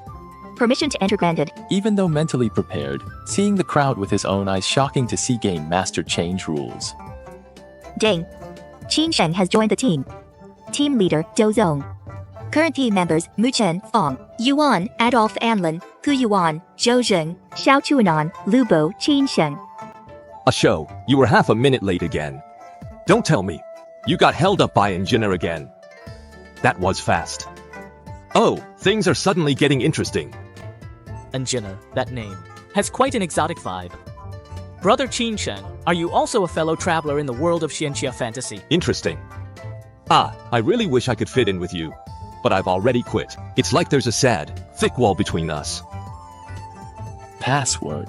Permission to enter granted. Even though mentally prepared, seeing the crowd with his own eyes shocking to see Game Master change rules. Ding. Xianxia has joined the team. Team leader, Dozong. Current team members, Mu Chen, Fong, Yuan, Adolf Anlin, Hu Yuan, Zhou Zheng, Xiao Chuanan, Lubo, Xianxia. A show, you were half a minute late again. Don't tell me. You got held up by Engineer again. That was fast. Oh, things are suddenly getting interesting. Engineer, that name, has quite an exotic vibe. Brother Xianxia, are you also a fellow traveler in the world of Xianxia fantasy? Interesting. I really wish I could fit in with you. But I've already quit. It's like there's a sad, thick wall between us. Password.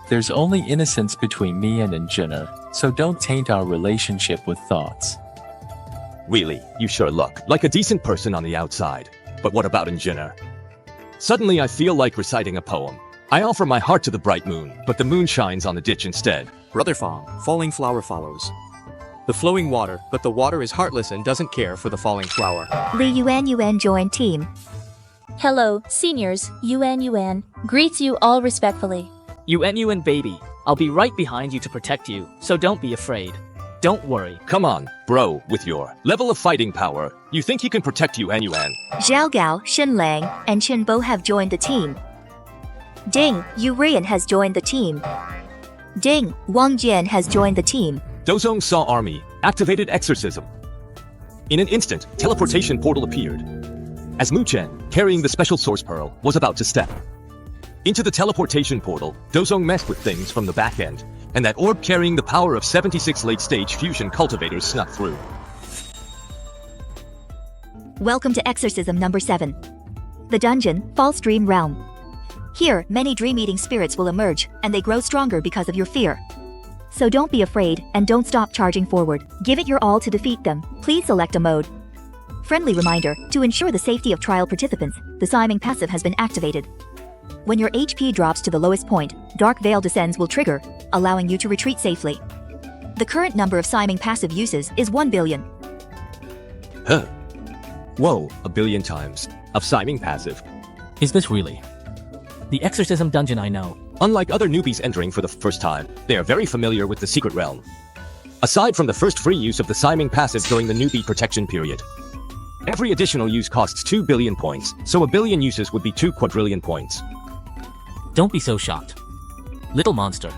There's only innocence between me and Engineer, so don't taint our relationship with thoughts. Really, you sure look like a decent person on the outside. But what about Engineer? Suddenly I feel like reciting a poem. I offer my heart to the bright moon, but the moon shines on the ditch instead. Brother Fong, falling flower follows. The flowing water, but the water is heartless and doesn't care for the falling flower. Li Yuan joined team. Hello, seniors. Yuan greets you all respectfully. Yuan baby, I'll be right behind you to protect you, so don't be afraid. Don't worry. Come on, bro, with your level of fighting power. You think you can protect Yuan Yuan? Zhao Gao, Shenlang, and Chen Bo have joined the team. Ding, Yu Rian has joined the team. Ding, Wang Jian has joined the team. Dozong saw army, activated exorcism. In an instant, teleportation portal appeared. As Mu Chen, carrying the special source pearl, was about to step into the teleportation portal, Dozong messed with things from the back end, and that orb carrying the power of 76 late-stage fusion cultivators snuck through. Welcome to Exorcism number 7. The dungeon, False Dream Realm. Here, many dream-eating spirits will emerge, and they grow stronger because of your fear. So don't be afraid, and don't stop charging forward. Give it your all to defeat them. Please select a mode. Friendly reminder, to ensure the safety of trial participants, the Siming passive has been activated. When your HP drops to the lowest point, Dark Veil Descends will trigger, allowing you to retreat safely. The current number of Siming passive uses is 1 billion. Huh. Whoa, 1 billion times. Of Siming passive. Is this really the Exorcism dungeon I know? Unlike other newbies entering for the first time, they are very familiar with the secret realm. Aside from the first free use of the Siming passive during the newbie protection period, every additional use costs 2 billion points, so 1 billion uses would be 2 quadrillion points. Don't be so shocked. Little monster.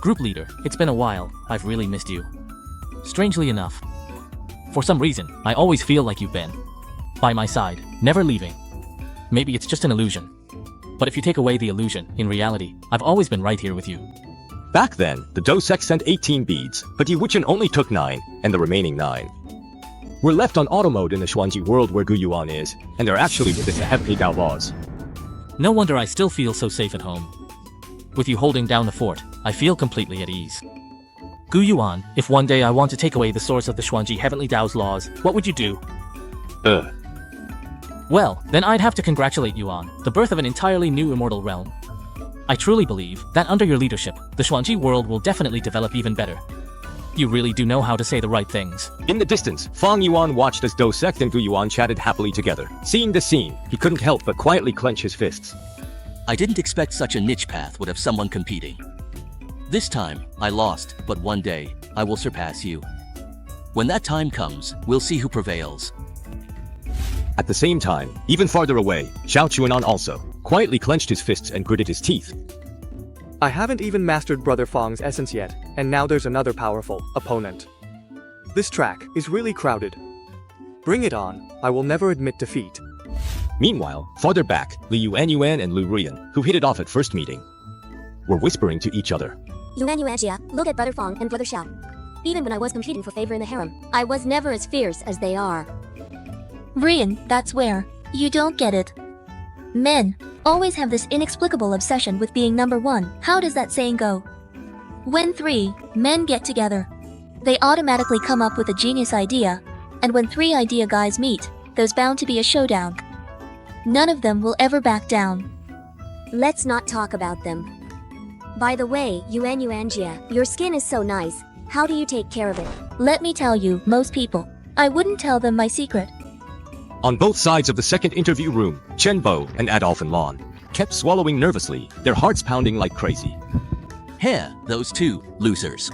Group leader, it's been a while, I've really missed you. Strangely enough, for some reason, I always feel like you've been by my side, never leaving. Maybe it's just an illusion. But if you take away the illusion, in reality, I've always been right here with you. Back then, the Dosek sent 18 beads, but Yiwuchen only took 9, and the remaining 9 were left on auto mode in the Xuanji world where Gu Yuan is, and they're actually within the heavily outlaws. No wonder I still feel so safe at home. With you holding down the fort, I feel completely at ease. Gu Yuan, if one day I want to take away the source of the Xuanji Heavenly Dao's laws, what would you do? Well, then I'd have to congratulate you on the birth of an entirely new immortal realm. I truly believe that under your leadership, the Xuanji world will definitely develop even better. You really do know how to say the right things. In the distance, Fang Yuan watched as Dosek and Gu Yuan chatted happily together. Seeing this scene, he couldn't help but quietly clench his fists. I didn't expect such a niche path would have someone competing. This time, I lost, but one day, I will surpass you. When that time comes, we'll see who prevails. At the same time, even farther away, Xiao Chuanan also quietly clenched his fists and gritted his teeth. I haven't even mastered Brother Fang's essence yet, and now there's another powerful opponent. This track is really crowded. Bring it on, I will never admit defeat. Meanwhile, farther back, Li Yuan and Lu Rian, who hit it off at first meeting, were whispering to each other. Xianxia, look at Brother Fang and Brother Xiao. Even when I was competing for favor in the harem, I was never as fierce as they are. Rian, that's where you don't get it. Men always have this inexplicable obsession with being number one. How does that saying go? When 3 men get together, they automatically come up with a genius idea, and when 3 idea guys meet, there's bound to be a showdown. None of them will ever back down. Let's not talk about them. By the way, Xianxia, your skin is so nice. How do you take care of it? Let me tell you, most people, I wouldn't tell them my secret. On both sides of the second interview room, Chen Bo and Adolphin Lon kept swallowing nervously, their hearts pounding like crazy. Heh, those two losers.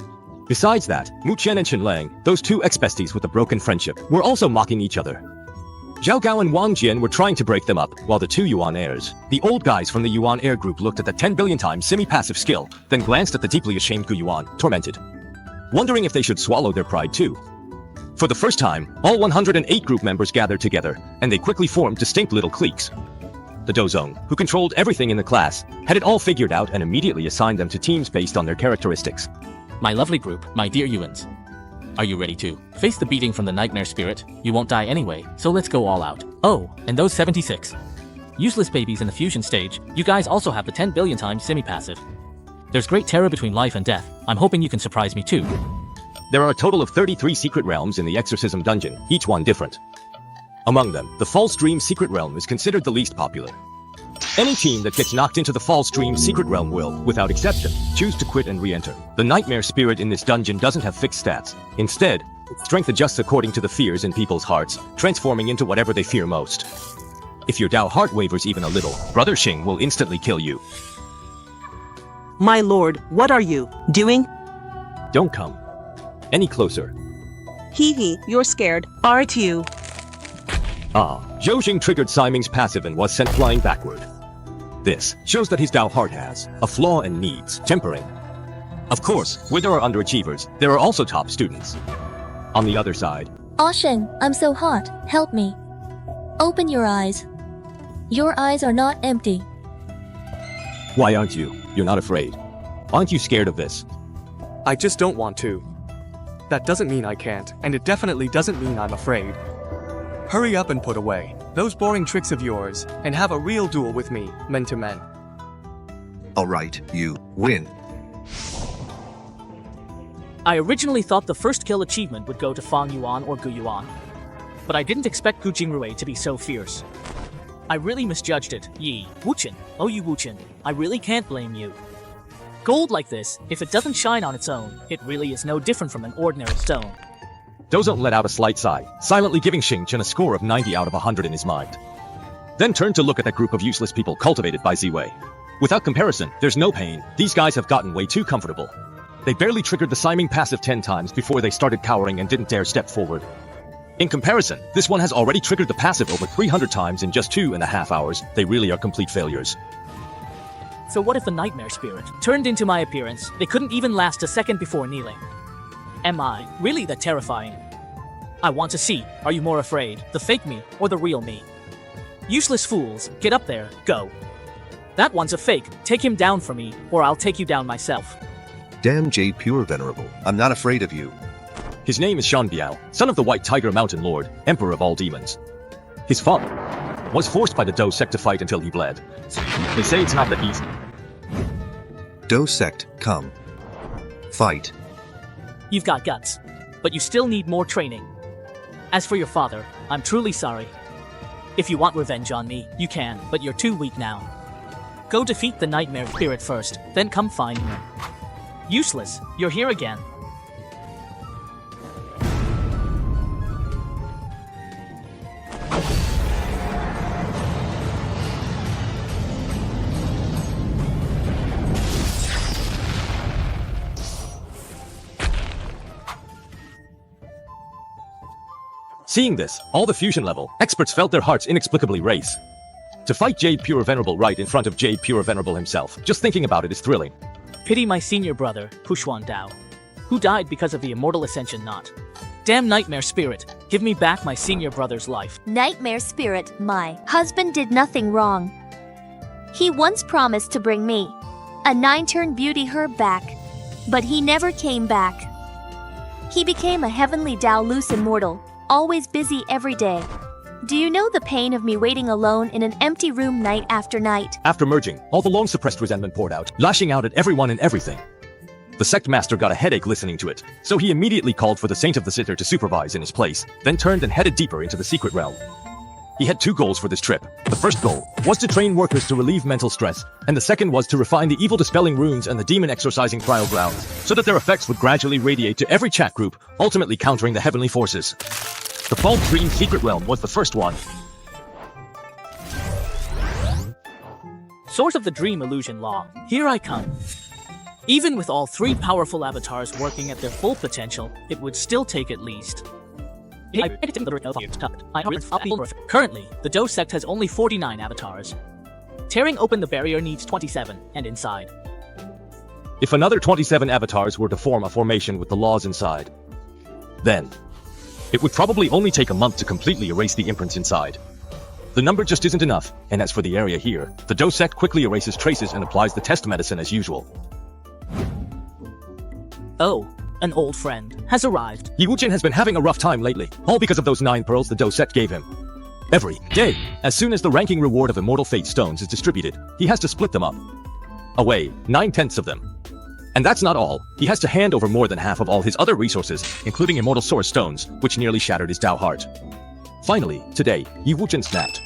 Besides that, Mu Chen and Chen Lang, those 2 ex-besties with a broken friendship, were also mocking each other. Zhao Gao and Wang Jian were trying to break them up, while the 2 Yuan heirs, the old guys from the Yuan heir group, looked at the 10 billion times semi-passive skill, then glanced at the deeply ashamed Gu Yuan, tormented, wondering if they should swallow their pride too. For the first time, all 108 group members gathered together, and they quickly formed distinct little cliques. The Dozong, who controlled everything in the class, had it all figured out and immediately assigned them to teams based on their characteristics. My lovely group, my dear Yuans. Are you ready to face the beating from the nightmare spirit? You won't die anyway, so let's go all out. Oh, and those 76 useless babies in the fusion stage, you guys also have the 10 billion times semi-passive. There's great terror between life and death. I'm hoping you can surprise me too. There are a total of 33 secret realms in the Exorcism dungeon, each one different. Among them, the False Dream secret realm is considered the least popular. Any team that gets knocked into the False Dream secret realm will, without exception, choose to quit and re-enter. The nightmare spirit in this dungeon doesn't have fixed stats. Instead, its strength adjusts according to the fears in people's hearts, transforming into whatever they fear most. If your Dao heart wavers even a little, Brother Xing will instantly kill you. My lord, what are you doing? Don't come any closer. Hee hee, you're scared, aren't you? Ah, Zhou triggered Siming's passive and was sent flying backward. This shows that his Dao heart has a flaw and needs tempering. Of course, where there are underachievers, there are also top students. On the other side, Oshin, I'm so hot, help me. Open your eyes. Your eyes are not empty. why aren't you? You're not afraid. Aren't you scared of this? I just don't want to. That doesn't mean I can't, and it definitely doesn't mean I'm afraid. Hurry up and put away those boring tricks of yours, and have a real duel with me, men to men. Alright, you win. I originally thought the first kill achievement would go to Fang Yuan or Gu Yuan, but I didn't expect Gu Jingrui to be so fierce. I really misjudged it. Yi, Wuchen, oh you Wuchen, I really can't blame you. Gold like this, if it doesn't shine on its own, it really is no different from an ordinary stone. Dozent let out a slight sigh, silently giving Xianxia a score of 90 out of 100 in his mind. Then turned to look at that group of useless people cultivated by Ziwei. Without comparison, there's no pain. These guys have gotten way too comfortable. They barely triggered the Siming passive 10 times before they started cowering and didn't dare step forward. In comparison, this one has already triggered the passive over 300 times in just 2.5 hours. They really are complete failures. So what if the nightmare spirit turned into my appearance? They couldn't even last a second before kneeling. Am I really that terrifying? I want to see, are you more afraid, the fake me or the real me? Useless fools, get up there, go. That one's a fake, take him down for me, or I'll take you down myself. Damn Jade Pure Venerable, I'm not afraid of you. His name is Xianbiao, son of the White Tiger Mountain Lord, Emperor of all demons. His father was forced by the Dou sect to fight until he bled. They say it's not that easy. Dou sect, come. Fight. You've got guts, but you still need more training. As for your father, I'm truly sorry. If you want revenge on me, you can, but you're too weak now. Go defeat the nightmare spirit first, then come find me. Useless, you're here again. Seeing this, all the fusion level experts felt their hearts inexplicably race. To fight Jade Pure Venerable right in front of Jade Pure Venerable himself, just thinking about it is thrilling. Pity my senior brother, Pushuan Dao, who died because of the immortal ascension knot. Damn nightmare spirit, give me back my senior brother's life. Nightmare spirit, my husband did nothing wrong. He once promised to bring me a 9-turn beauty herb back, but he never came back. He became a heavenly Dao loose immortal, always busy every day. Do you know the pain of me waiting alone in an empty room night after night? After merging, all the long-suppressed resentment poured out, lashing out at everyone and everything. The sect master got a headache listening to it, so he immediately called for the Saint of the Sitter to supervise in his place, then turned and headed deeper into the secret realm. He had 2 goals for this trip. The first goal was to train workers to relieve mental stress, and the second was to refine the evil-dispelling runes and the demon-exorcising trial grounds, so that their effects would gradually radiate to every chat group, ultimately countering the heavenly forces. The Fault Dream Secret Realm was the first one. Source of the dream illusion law, here I come. Even with all 3 powerful avatars working at their full potential, it would still take at least. Currently, the Dou sect has only 49 avatars. Tearing open the barrier needs 27, and inside. If another 27 avatars were to form a formation with the laws inside, then it would probably only take a month to completely erase the imprints inside. The number just isn't enough, and as for the area here, the Dou sect quickly erases traces and applies the test medicine as usual. Oh, an old friend has arrived. Yiwuchen has been having a rough time lately, all because of those 9 pearls the Dou sect gave him. Every day, as soon as the ranking reward of Immortal Fate stones is distributed, he has to split them up. Away, 9/10 of them. And that's not all. He has to hand over more than half of all his other resources, including Immortal Source stones, which nearly shattered his Dao heart. Finally, today, Yiwuchen snapped.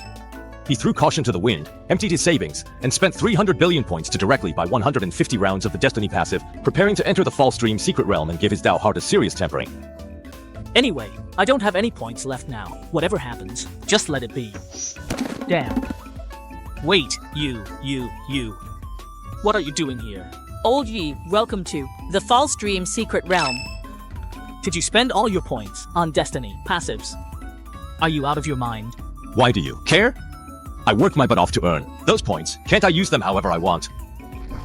He threw caution to the wind, emptied his savings, and spent 300 billion points to directly buy 150 rounds of the Destiny passive, preparing to enter the False Dream Secret Realm and give his Dao heart a serious tempering. Anyway, I don't have any points left now. Whatever happens, just let it be. Damn. Wait, you. What are you doing here? Old Yi, welcome to the False Dream Secret Realm. Did you spend all your points on Destiny passives? Are you out of your mind? Why do you care? I worked my butt off to earn those points. Can't I use them however I want?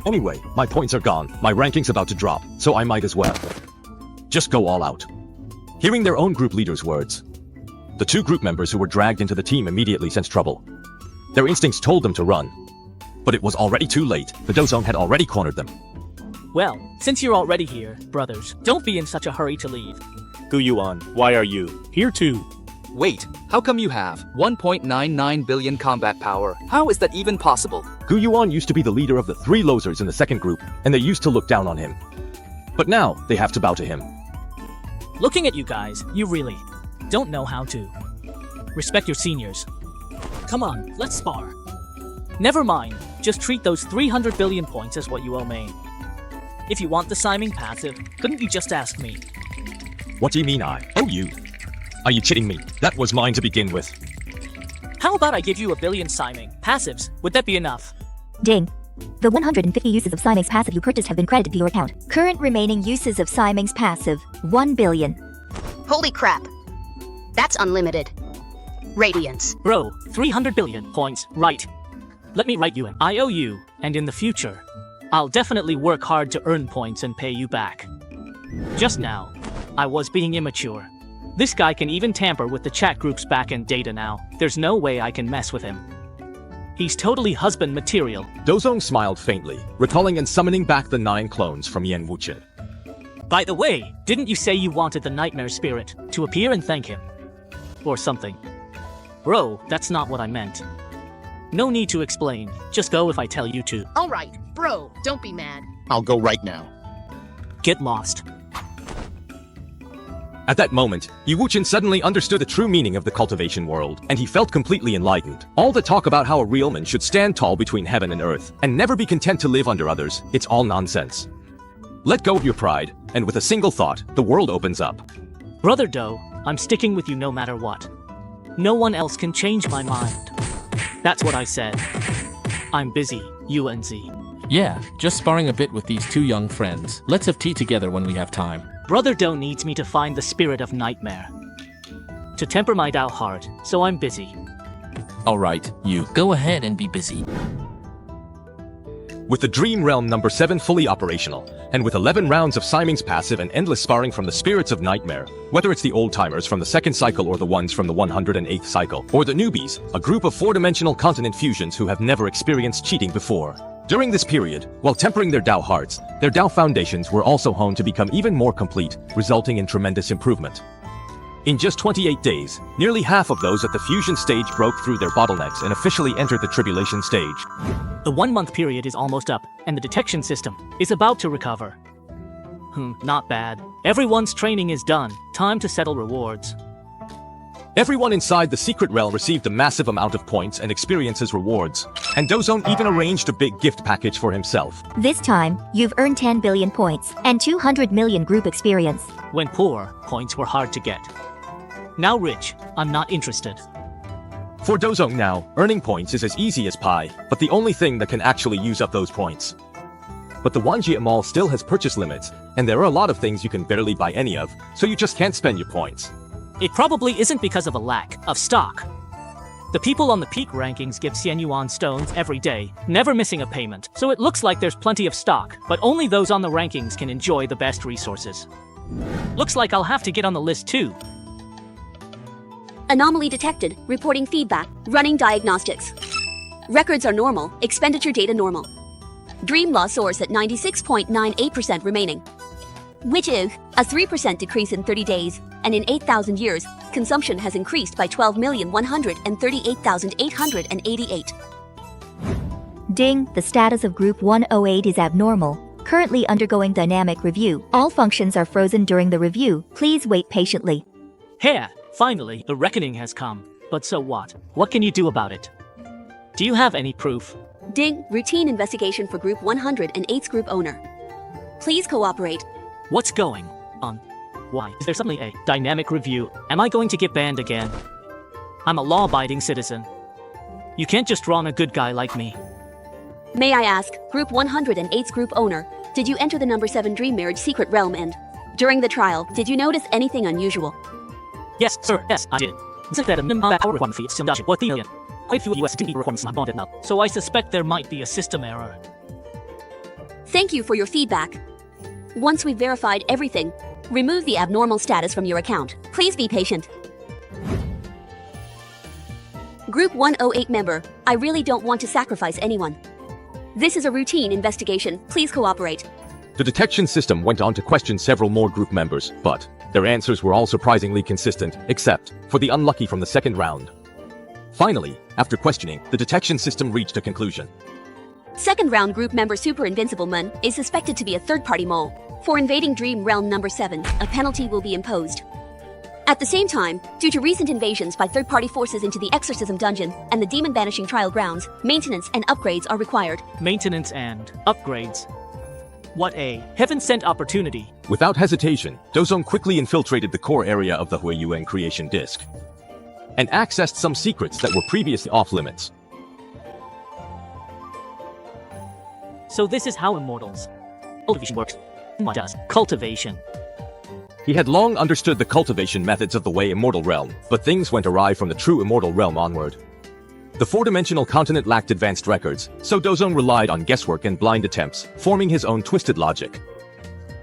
Anyway, my points are gone. My ranking's about to drop, so I might as well just go all out. Hearing their own group leader's words, the two group members who were dragged into the team immediately sensed trouble. Their instincts told them to run, but it was already too late. The Dozone had already cornered them. Well, since you're already here, brothers, don't be in such a hurry to leave. Guyuan, why are you here too? Wait, how come you have 1.99 billion combat power? How is that even possible? Guyuan used to be the leader of the three losers in the second group, and they used to look down on him. But now, they have to bow to him. Looking at you guys, you really don't know how to respect your seniors. Come on, let's spar. Never mind, just treat those 300 billion points as what you owe me. If you want the Siming passive, couldn't you just ask me? What do you mean I owe you? Are you kidding me? That was mine to begin with. How about I give you a billion Siming passives? Would that be enough? Ding. The 150 uses of Siming's passive you purchased have been credited to your account. Current remaining uses of Siming's passive, 1 billion. Holy crap. That's unlimited. Radiance. Bro, 300 billion points, right. Let me write you an IOU, and in the future, I'll definitely work hard to earn points and pay you back. Just now, I was being immature. This guy can even tamper with the chat group's backend data now. There's no way I can mess with him. He's totally husband material. Dozong smiled faintly, recalling and summoning back the 9 clones from Yen Wuchen. By the way, didn't you say you wanted the nightmare spirit to appear and thank him? Or something. Bro, that's not what I meant. No need to explain, just go if I tell you to. Alright, bro, don't be mad. I'll go right now. Get lost. At that moment, Yu Wuchen suddenly understood the true meaning of the cultivation world, and he felt completely enlightened. All the talk about how a real man should stand tall between heaven and earth, and never be content to live under others, it's all nonsense. Let go of your pride, and with a single thought, the world opens up. Brother Doe, I'm sticking with you no matter what. No one else can change my mind. That's what I said. I'm busy, UNZ. Yeah, just sparring a bit with these two young friends. Let's have tea together when we have time. Brother Doe needs me to find the spirit of nightmare. To temper my Dao heart, so I'm busy. Alright, you go ahead and be busy. With the Dream Realm number 7 fully operational, and with 11 rounds of Siming's passive and endless sparring from the spirits of nightmare, whether it's the old-timers from the 2nd cycle or the ones from the 108th cycle, or the newbies, a group of 4-dimensional continent fusions who have never experienced cheating before. During this period, while tempering their Dao hearts, their Dao foundations were also honed to become even more complete, resulting in tremendous improvement. In just 28 days, nearly half of those at the fusion stage broke through their bottlenecks and officially entered the tribulation stage. The 1-month period is almost up, and the detection system is about to recover. Not bad. Everyone's training is done. Time to settle rewards. Everyone inside the secret realm received a massive amount of points and experiences rewards, and Dozone even arranged a big gift package for himself. This time, you've earned 10 billion points and 200 million group experience. When poor, points were hard to get. Now rich, I'm not interested. For Dozone now, earning points is as easy as pie, but the only thing that can actually use up those points. But the Wanjie Mall still has purchase limits, and there are a lot of things you can barely buy any of, so you just can't spend your points. It probably isn't because of a lack of stock. The people on the peak rankings give Xianyuan stones every day, never missing a payment, so it looks like there's plenty of stock, but only those on the rankings can enjoy the best resources. Looks like I'll have to get on the list too. Anomaly detected, reporting feedback, running diagnostics. Records are normal, expenditure data normal. Dream loss source at 96.98% remaining. Which is a 3% decrease in 30 days, and in 8,000 years, consumption has increased by 12,138,888. Ding, the status of Group 108 is abnormal. Currently undergoing dynamic review. All functions are frozen during the review. Please wait patiently. Here, finally, the reckoning has come. But so what? What can you do about it? Do you have any proof? Ding, routine investigation for Group 108's group owner. Please cooperate. What's going on? Why is there suddenly a dynamic review? Am I going to get banned again? I'm a law-abiding citizen. You can't just wrong a good guy like me. May I ask, Group 108's group owner, did you enter the number 7 Dream Marriage secret realm and during the trial, did you notice anything unusual? Yes, sir, yes, I did. Instead of combat power requirement fees, what million? Quite few USD requirements not bonded now. So I suspect there might be a system error. Thank you for your feedback. Once we've verified everything, remove the abnormal status from your account. Please be patient. Group 108 member, I really don't want to sacrifice anyone. This is a routine investigation. Please cooperate. The detection system went on to question several more group members, but their answers were all surprisingly consistent, except for the unlucky from the second round. Finally, after questioning, the detection system reached a conclusion. Second round group member Super Invincible Mun is suspected to be a third-party mole. For invading Dream Realm number 7, a penalty will be imposed. At the same time, due to recent invasions by third-party forces into the Exorcism Dungeon and the Demon Banishing Trial Grounds, maintenance and upgrades are required. Maintenance and upgrades. What a heaven-sent opportunity. Without hesitation, Dozong quickly infiltrated the core area of the Huiyuan creation disk and accessed some secrets that were previously off-limits. So this is how Immortals Cultivation works. What does Cultivation? He had long understood the cultivation methods of the Way Immortal Realm, but things went awry from the true Immortal Realm onward. The four-dimensional continent lacked advanced records, so Dozong relied on guesswork and blind attempts, forming his own twisted logic.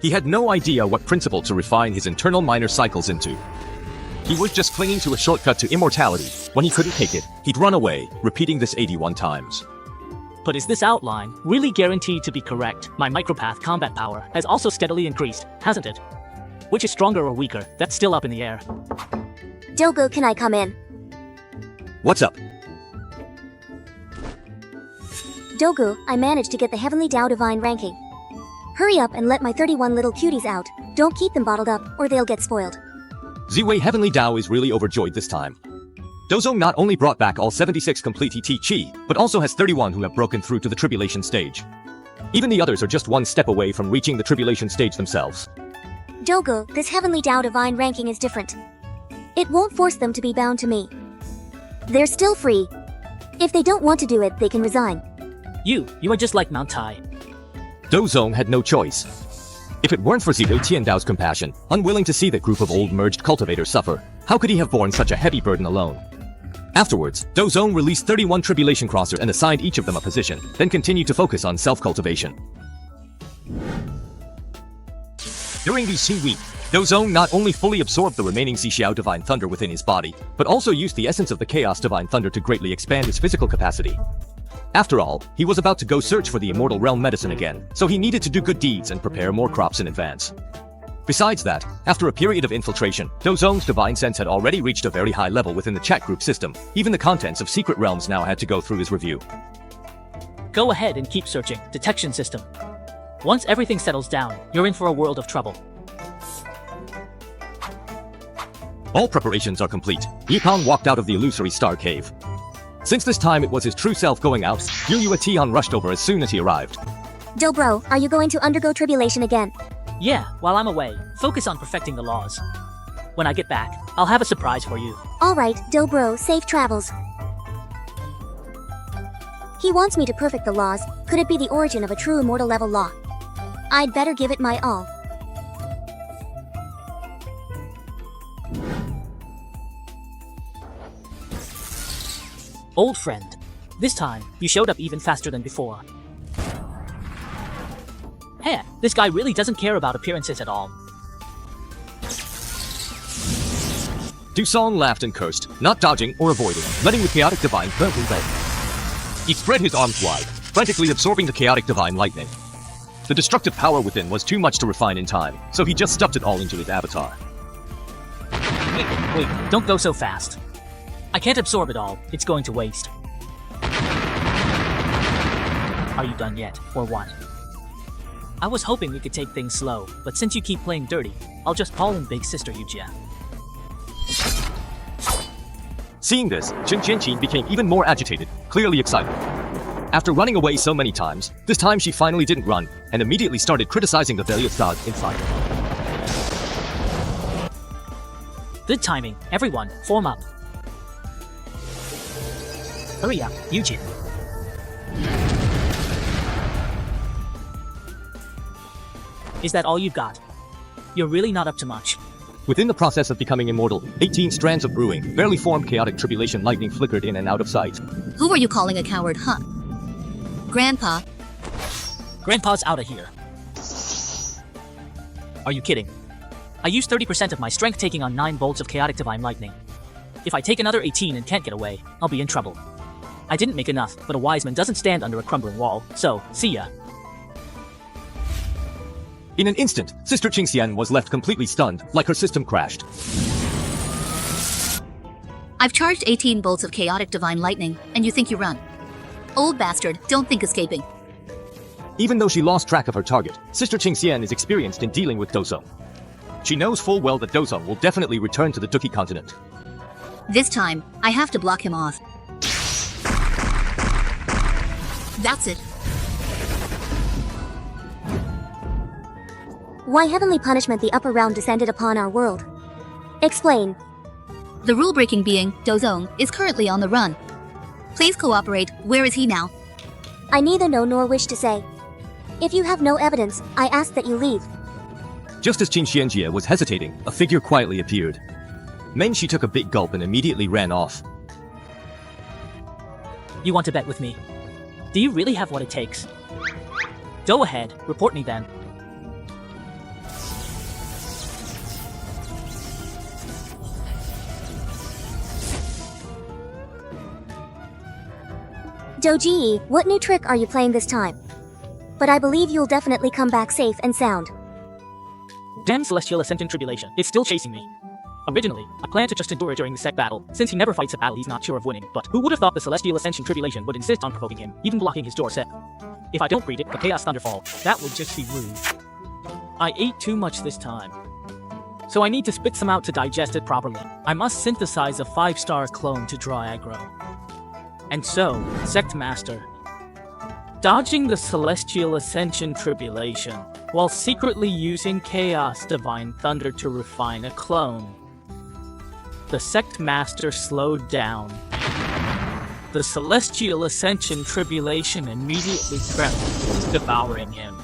He had no idea what principle to refine his internal minor cycles into. He was just clinging to a shortcut to immortality. When he couldn't take it, he'd run away, repeating this 81 times. But is this outline really guaranteed to be correct? My micropath combat power has also steadily increased, hasn't it? Which is stronger or weaker? That's still up in the air. Dogu, can I come in? What's up? Dogu, I managed to get the Heavenly Dao Divine ranking. Hurry up and let my 31 little cuties out. Don't keep them bottled up, or they'll get spoiled. Ziwei Heavenly Dao is really overjoyed this time. Dozong not only brought back all 76 complete ET Chi, but also has 31 who have broken through to the Tribulation stage. Even the others are just one step away from reaching the Tribulation stage themselves. Dogu, this Heavenly Dao Divine ranking is different. It won't force them to be bound to me. They're still free. If they don't want to do it, they can resign. You are just like Mount Tai. Dozong had no choice. If it weren't for Ziwei Tiandao's compassion, unwilling to see that group of old merged cultivators suffer, how could he have borne such a heavy burden alone? Afterwards, Dozong released 31 Tribulation Crossers and assigned each of them a position, then continued to focus on self-cultivation. During the Xi week, Dozong not only fully absorbed the remaining Xixiao Divine Thunder within his body, but also used the essence of the Chaos Divine Thunder to greatly expand his physical capacity. After all, he was about to go search for the Immortal Realm medicine again, so he needed to do good deeds and prepare more crops in advance. Besides that, after a period of infiltration, Dozong's divine sense had already reached a very high level within the chat group system. Even the contents of secret realms now had to go through his review. Go ahead and keep searching. Detection system. Once everything settles down, you're in for a world of trouble. All preparations are complete. Yipang walked out of the illusory star cave. Since this time it was his true self going out, Yu Tian rushed over as soon as he arrived. Dobro, are you going to undergo tribulation again? Yeah, while I'm away, focus on perfecting the laws. When I get back, I'll have a surprise for you. Alright, Dobro, safe travels. He wants me to perfect the laws. Could it be the origin of a true immortal level law? I'd better give it my all. Old friend. This time, you showed up even faster than before. Hey, this guy really doesn't care about appearances at all. Dusong laughed and cursed, not dodging or avoiding, letting the chaotic divine burn away. He spread his arms wide, frantically absorbing the chaotic divine lightning. The destructive power within was too much to refine in time, so he just stuffed it all into his avatar. Wait, don't go so fast. I can't absorb it all, it's going to waste. Are you done yet, or what? I was hoping we could take things slow, but since you keep playing dirty, I'll just call in Big Sister Xianxia. Seeing this, Xianxia became even more agitated, clearly excited. After running away so many times, this time she finally didn't run, and immediately started criticizing the various gods inside. Good timing, everyone, form up. Hurry up, Yujin. Is that all you've got? You're really not up to much. Within the process of becoming immortal, 18 strands of brewing, barely formed chaotic tribulation lightning flickered in and out of sight. Who are you calling a coward, huh? Grandpa? Grandpa's out of here. Are you kidding? I used 30% of my strength taking on 9 bolts of chaotic divine lightning. If I take another 18 and can't get away, I'll be in trouble. I didn't make enough, but a wise man doesn't stand under a crumbling wall, so, see ya. In an instant, Sister Xianxia was left completely stunned, like her system crashed. I've charged 18 bolts of chaotic divine lightning, and you think you run. Old bastard, don't think escaping. Even though she lost track of her target, Sister Xianxia is experienced in dealing with Dozong. She knows full well that Dozong will definitely return to the Duki continent. This time, I have to block him off. That's it. Why heavenly punishment the upper realm descended upon our world? Explain. The rule-breaking being, Dozong, is currently on the run. Please cooperate. Where is he now? I neither know nor wish to say. If you have no evidence, I ask that you leave. Just as Xianxia was hesitating, a figure quietly appeared. Then she took a big gulp and immediately ran off. You want to bet with me? Do you really have what it takes? Go ahead, report me then. Doji, what new trick are you playing this time? But I believe you'll definitely come back safe and sound. Damn Celestial Ascension Tribulation, it's still chasing me. Originally, I planned to just endure it during the Sect battle, since he never fights a battle he's not sure of winning, but who would have thought the Celestial Ascension Tribulation would insist on provoking him, even blocking his doorstep? If I don't read it, the Chaos Thunderfall, that would just be rude. I ate too much this time. So I need to spit some out to digest it properly. I must synthesize a 5-star clone to draw aggro. And so, Sect Master, dodging the Celestial Ascension Tribulation, while secretly using Chaos Divine Thunder to refine a clone. The Sect Master slowed down. The Celestial Ascension Tribulation immediately crept, devouring him.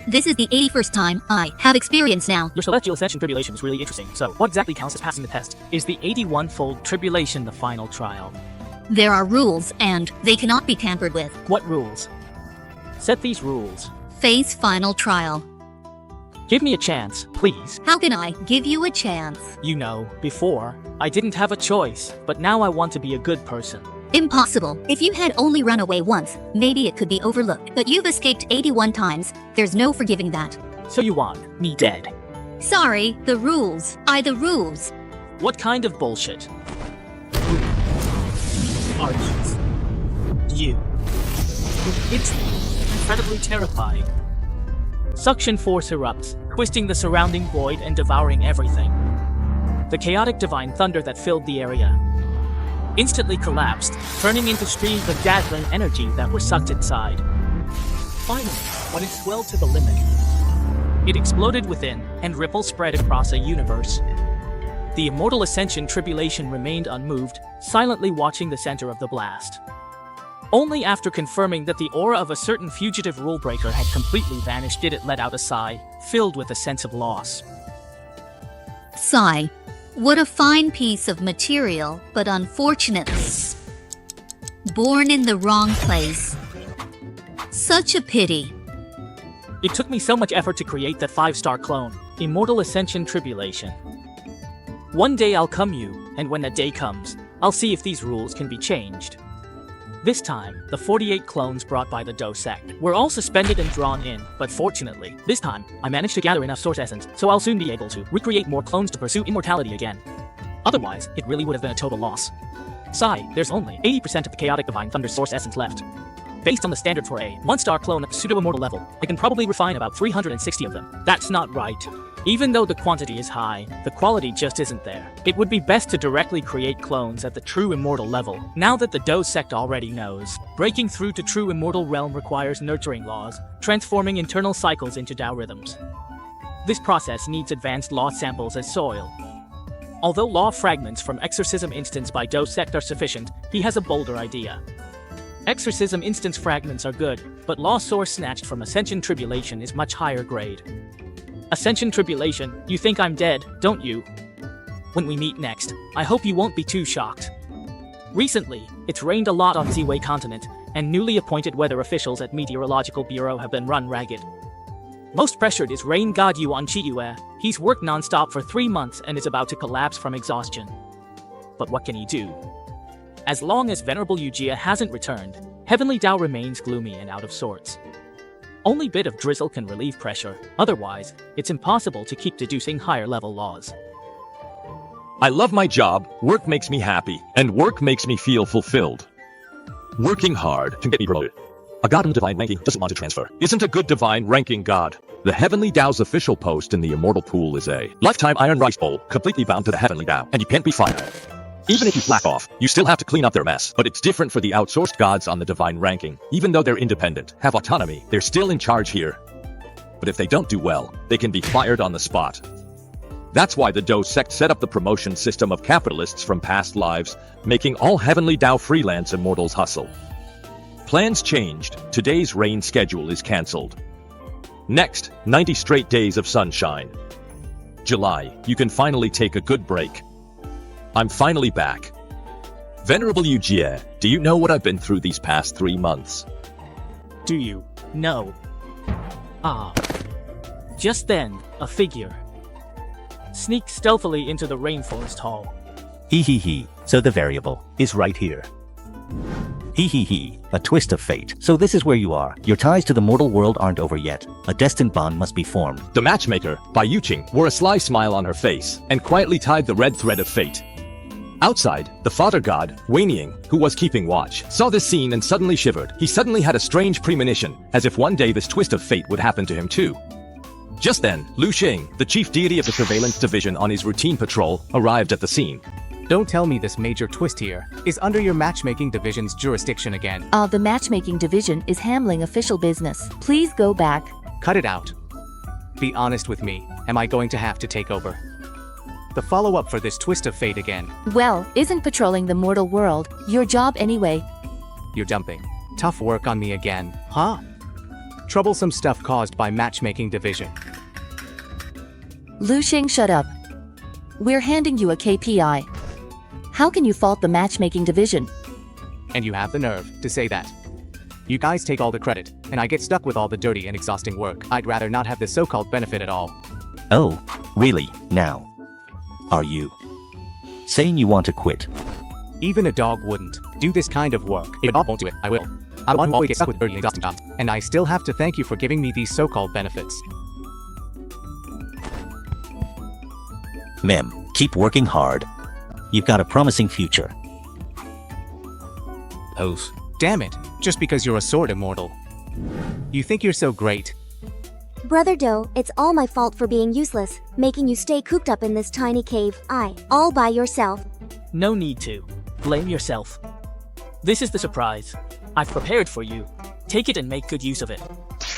This is the 81st time I have experience now. Your Celestial Ascension Tribulation is really interesting, so what exactly counts as passing the test? Is the 81-fold Tribulation the final trial? There are rules, and they cannot be tampered with. What rules? Set these rules. Face final trial. Give me a chance, please. How can I give you a chance? You know, before, I didn't have a choice, but now I want to be a good person. Impossible. If you had only run away once, maybe it could be overlooked. But you've escaped 81 times. There's no forgiving that. So you want me dead? Sorry, the rules. The rules. What kind of bullshit are these? You. It's incredibly terrifying. Suction force erupts, twisting the surrounding void and devouring everything. The chaotic divine thunder that filled the area instantly collapsed, turning into streams of dazzling energy that were sucked inside. Finally, when it swelled to the limit, it exploded within, and ripples spread across a universe. The Immortal Ascension Tribulation remained unmoved, silently watching the center of the blast. Only after confirming that the aura of a certain fugitive rule-breaker had completely vanished did it let out a sigh, filled with a sense of loss. Sigh. What a fine piece of material, but unfortunately born in the wrong place. Such a pity. It took me so much effort to create that 5-star clone, Immortal Ascension Tribulation. One day I'll come you, and when that day comes, I'll see if these rules can be changed. This time, the 48 clones brought by the Do sect were all suspended and drawn in, but fortunately, this time, I managed to gather enough source essence, so I'll soon be able to recreate more clones to pursue immortality again. Otherwise, it really would have been a total loss. Sigh, there's only 80% of the chaotic divine thunder source essence left. Based on the standard for a 1-star clone at pseudo-immortal level, I can probably refine about 360 of them. That's not right. Even though the quantity is high, the quality just isn't there. It would be best to directly create clones at the true immortal level, now that the Do sect already knows. Breaking through to true immortal realm requires nurturing laws, transforming internal cycles into Tao rhythms. This process needs advanced law samples as soil. Although law fragments from Exorcism Instance by Do sect are sufficient, he has a bolder idea. Exorcism instance fragments are good, but Law Source snatched from Ascension Tribulation is much higher grade. Ascension Tribulation, you think I'm dead, don't you? When we meet next, I hope you won't be too shocked. Recently, it's rained a lot on Ziwei continent, and newly appointed weather officials at Meteorological Bureau have been run ragged. Most pressured is Rain God Yuan Chiyue. He's worked non-stop for 3 months and is about to collapse from exhaustion. But what can he do? As long as Venerable Yujia hasn't returned, Heavenly Dao remains gloomy and out of sorts. Only bit of drizzle can relieve pressure, otherwise, it's impossible to keep deducing higher level laws. I love my job, work makes me happy, and work makes me feel fulfilled. Working hard can get me promoted. A god in divine ranking doesn't want to transfer. Isn't a good divine ranking god. The Heavenly Dao's official post in the immortal pool is a lifetime iron rice bowl, completely bound to the Heavenly Dao, and you can't be fired. Even if you slack off, you still have to clean up their mess. But it's different for the outsourced gods on the divine ranking. Even though they're independent, have autonomy, they're still in charge here. But if they don't do well, they can be fired on the spot. That's why the Dou sect set up the promotion system of capitalists from past lives, making all Heavenly Dao freelance immortals hustle. Plans changed, today's rain schedule is cancelled. Next, 90 straight days of sunshine. July, you can finally take a good break. I'm finally back. Venerable Yujie, do you know what I've been through these past 3 months? Do you? No. Ah. Just then, a figure sneaked stealthily into the rainforest hall. He, so the variable is right here. He, a twist of fate. So this is where you are. Your ties to the mortal world aren't over yet. A destined bond must be formed. The matchmaker, Bai Yuqing, wore a sly smile on her face, and quietly tied the red thread of fate. Outside, the father god, Weining, who was keeping watch, saw this scene and suddenly shivered. He suddenly had a strange premonition, as if one day this twist of fate would happen to him too. Just then, Lu Xing, the chief deity of the surveillance division on his routine patrol, arrived at the scene. Don't tell me this major twist here is under your matchmaking division's jurisdiction again. The matchmaking division is handling official business. Please go back. Cut it out. Be honest with me, am I going to have to take over? The follow-up for this twist of fate again. Well, isn't patrolling the mortal world your job anyway? You're dumping tough work on me again, huh? Troublesome stuff caused by matchmaking division. Lu Xing, shut up. We're handing you a KPI. How can you fault the matchmaking division? And you have the nerve to say that. You guys take all the credit, and I get stuck with all the dirty and exhausting work. I'd rather not have this so-called benefit at all. Oh, really? Now? Are you saying you want to quit? Even a dog wouldn't do this kind of work. If a dog won't do it, I will. I'm one who always gets stuck with dirty and exhausting jobs, and I still have to thank you for giving me these so-called benefits. Mem, keep working hard. You've got a promising future. Oh, damn it. Just because you're a sword immortal. You think you're so great. Brother Dou, it's all my fault for being useless, making you stay cooped up in this tiny cave. All by yourself. No need to. Blame yourself. This is the surprise. I've prepared for you. Take it and make good use of it.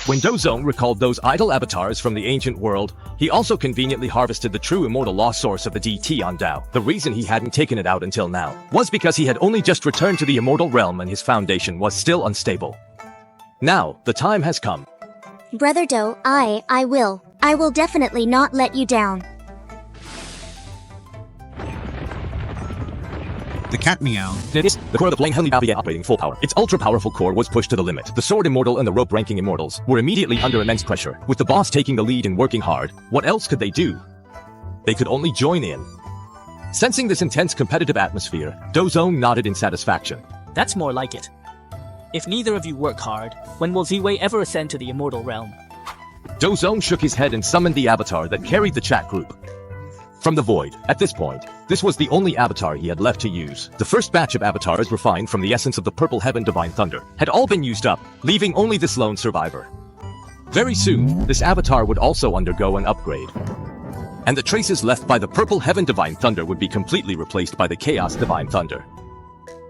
When Dozong recalled those idol avatars from the ancient world, he also conveniently harvested the true immortal law source of the DT on Dao. The reason he hadn't taken it out until now was because he had only just returned to the immortal realm and his foundation was still unstable. Now, the time has come. Brother Dou, I will. I will definitely not let you down. The cat meow. The core of the Flame Heavenly Dao began operating full power. Its ultra-powerful core was pushed to the limit. The Sword Immortal and the Rope Ranking Immortals were immediately under immense pressure. With the boss taking the lead and working hard, what else could they do? They could only join in. Sensing this intense competitive atmosphere, Dozong nodded in satisfaction. That's more like it. If neither of you work hard, when will Ziwei ever ascend to the immortal realm? Dozong shook his head and summoned the avatar that carried the chat group. From the void, at this point, this was the only avatar he had left to use. The first batch of avatars refined from the essence of the Purple Heaven Divine Thunder had all been used up, leaving only this lone survivor. Very soon, this avatar would also undergo an upgrade. And the traces left by the Purple Heaven Divine Thunder would be completely replaced by the Chaos Divine Thunder.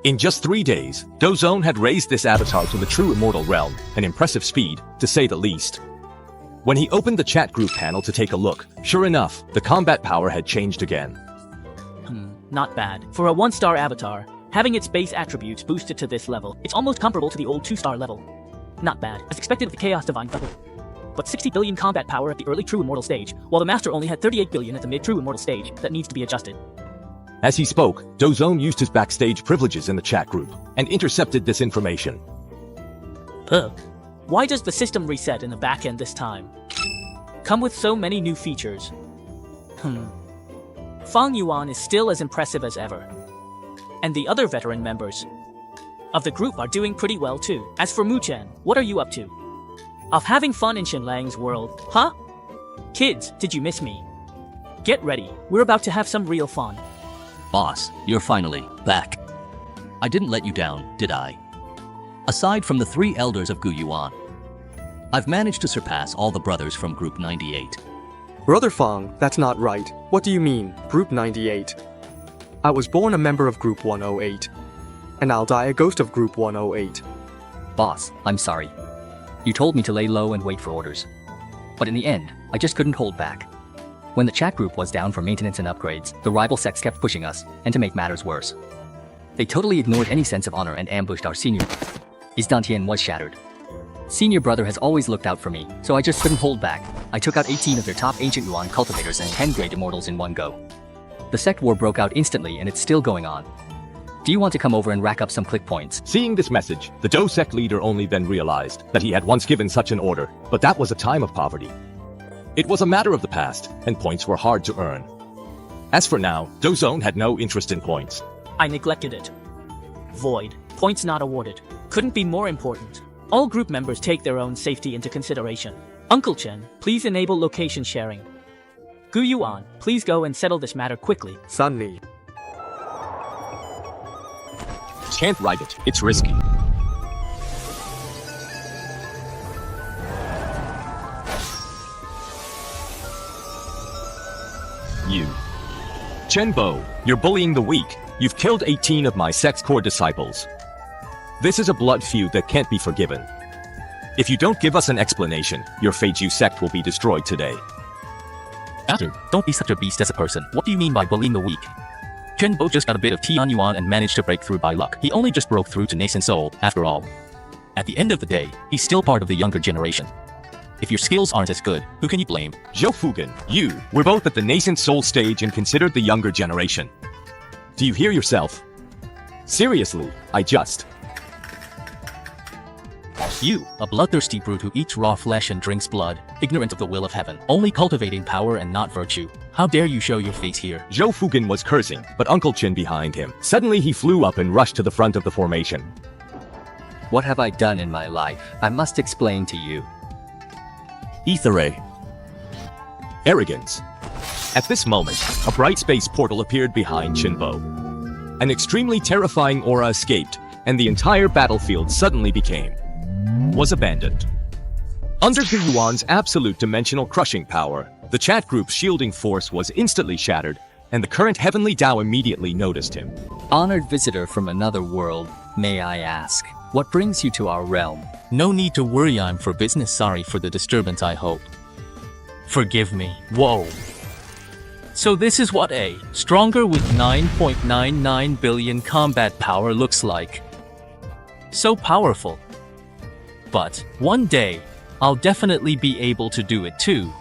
In just 3 days, Dozong had raised this avatar to the true immortal realm, an impressive speed, to say the least. When he opened the chat group panel to take a look, sure enough, the combat power had changed again. Not bad. For a 1-star avatar, Having its base attributes boosted to this level, it's almost comparable to the old 2-star level. Not bad, as expected of the Chaos Divine level. But 60 billion combat power at the early True Immortal stage, while the Master only had 38 billion at the mid-True Immortal stage, that needs to be adjusted. As he spoke, Dozone used his backstage privileges in the chat group and intercepted this information. Why does the system reset in the back end this time? Come with so many new features. Fang Yuan is still as impressive as ever. And the other veteran members of the group are doing pretty well too. As for Mu Chen, what are you up to? Off having fun in Shenlang's world, huh? Kids, did you miss me? Get ready, we're about to have some real fun. Boss, you're finally back. I didn't let you down, did I? Aside from the 3 elders of Gu Yuan, I've managed to surpass all the brothers from Group 98. Brother Fang, that's not right. What do you mean, Group 98? I was born a member of Group 108. And I'll die a ghost of Group 108. Boss, I'm sorry. You told me to lay low and wait for orders. But in the end, I just couldn't hold back. When the chat group was down for maintenance and upgrades, the rival sects kept pushing us, and to make matters worse, they totally ignored any sense of honor and ambushed our senior. Izdantian was shattered. Senior brother has always looked out for me, so I just couldn't hold back. I took out 18 of their top ancient Yuan cultivators and 10 great immortals in one go. The sect war broke out instantly and it's still going on. Do you want to come over and rack up some click points? Seeing this message, the Do sect leader only then realized that he had once given such an order, but that was a time of poverty. It was a matter of the past, and points were hard to earn. As for now, Dozone had no interest in points. I neglected it. Void. Points not awarded. Couldn't be more important. All group members take their own safety into consideration. Uncle Chen, please enable location sharing. Gu Yuan, please go and settle this matter quickly. Sunny. Can't write it. It's risky. You. Chenbo, you're bullying the weak. You've killed 18 of my sect's core disciples. This is a blood feud that can't be forgiven. If you don't give us an explanation, your Feiju sect will be destroyed today. After, don't be such a beast as a person. What do you mean by bullying the weak? Chenbo just got a bit of Tian Yuan and managed to break through by luck. He only just broke through to nascent soul, after all. At the end of the day, he's still part of the younger generation. If your skills aren't as good, who can you blame? Zhou Fugan, you, we're both at the nascent soul stage and considered the younger generation. Do you hear yourself? Seriously, I just... You, a bloodthirsty brute who eats raw flesh and drinks blood, ignorant of the will of heaven, only cultivating power and not virtue. How dare you show your face here? Zhou Fugan was cursing, but Uncle Chin behind him. Suddenly he flew up and rushed to the front of the formation. What have I done in my life? I must explain to you. Ether. Arrogance. At this moment, a bright space portal appeared behind Chinbo. An extremely terrifying aura escaped, and the entire battlefield suddenly was abandoned. Under Gu Yuan's absolute dimensional crushing power, the chat group's shielding force was instantly shattered, and the current heavenly Dao immediately noticed him. Honored visitor from another world, may I ask, what brings you to our realm? No need to worry, I'm for business. Sorry for the disturbance, I hope. Forgive me. Whoa. So this is what a stronger with 9.99 billion combat power looks like. So powerful. But one day, I'll definitely be able to do it too.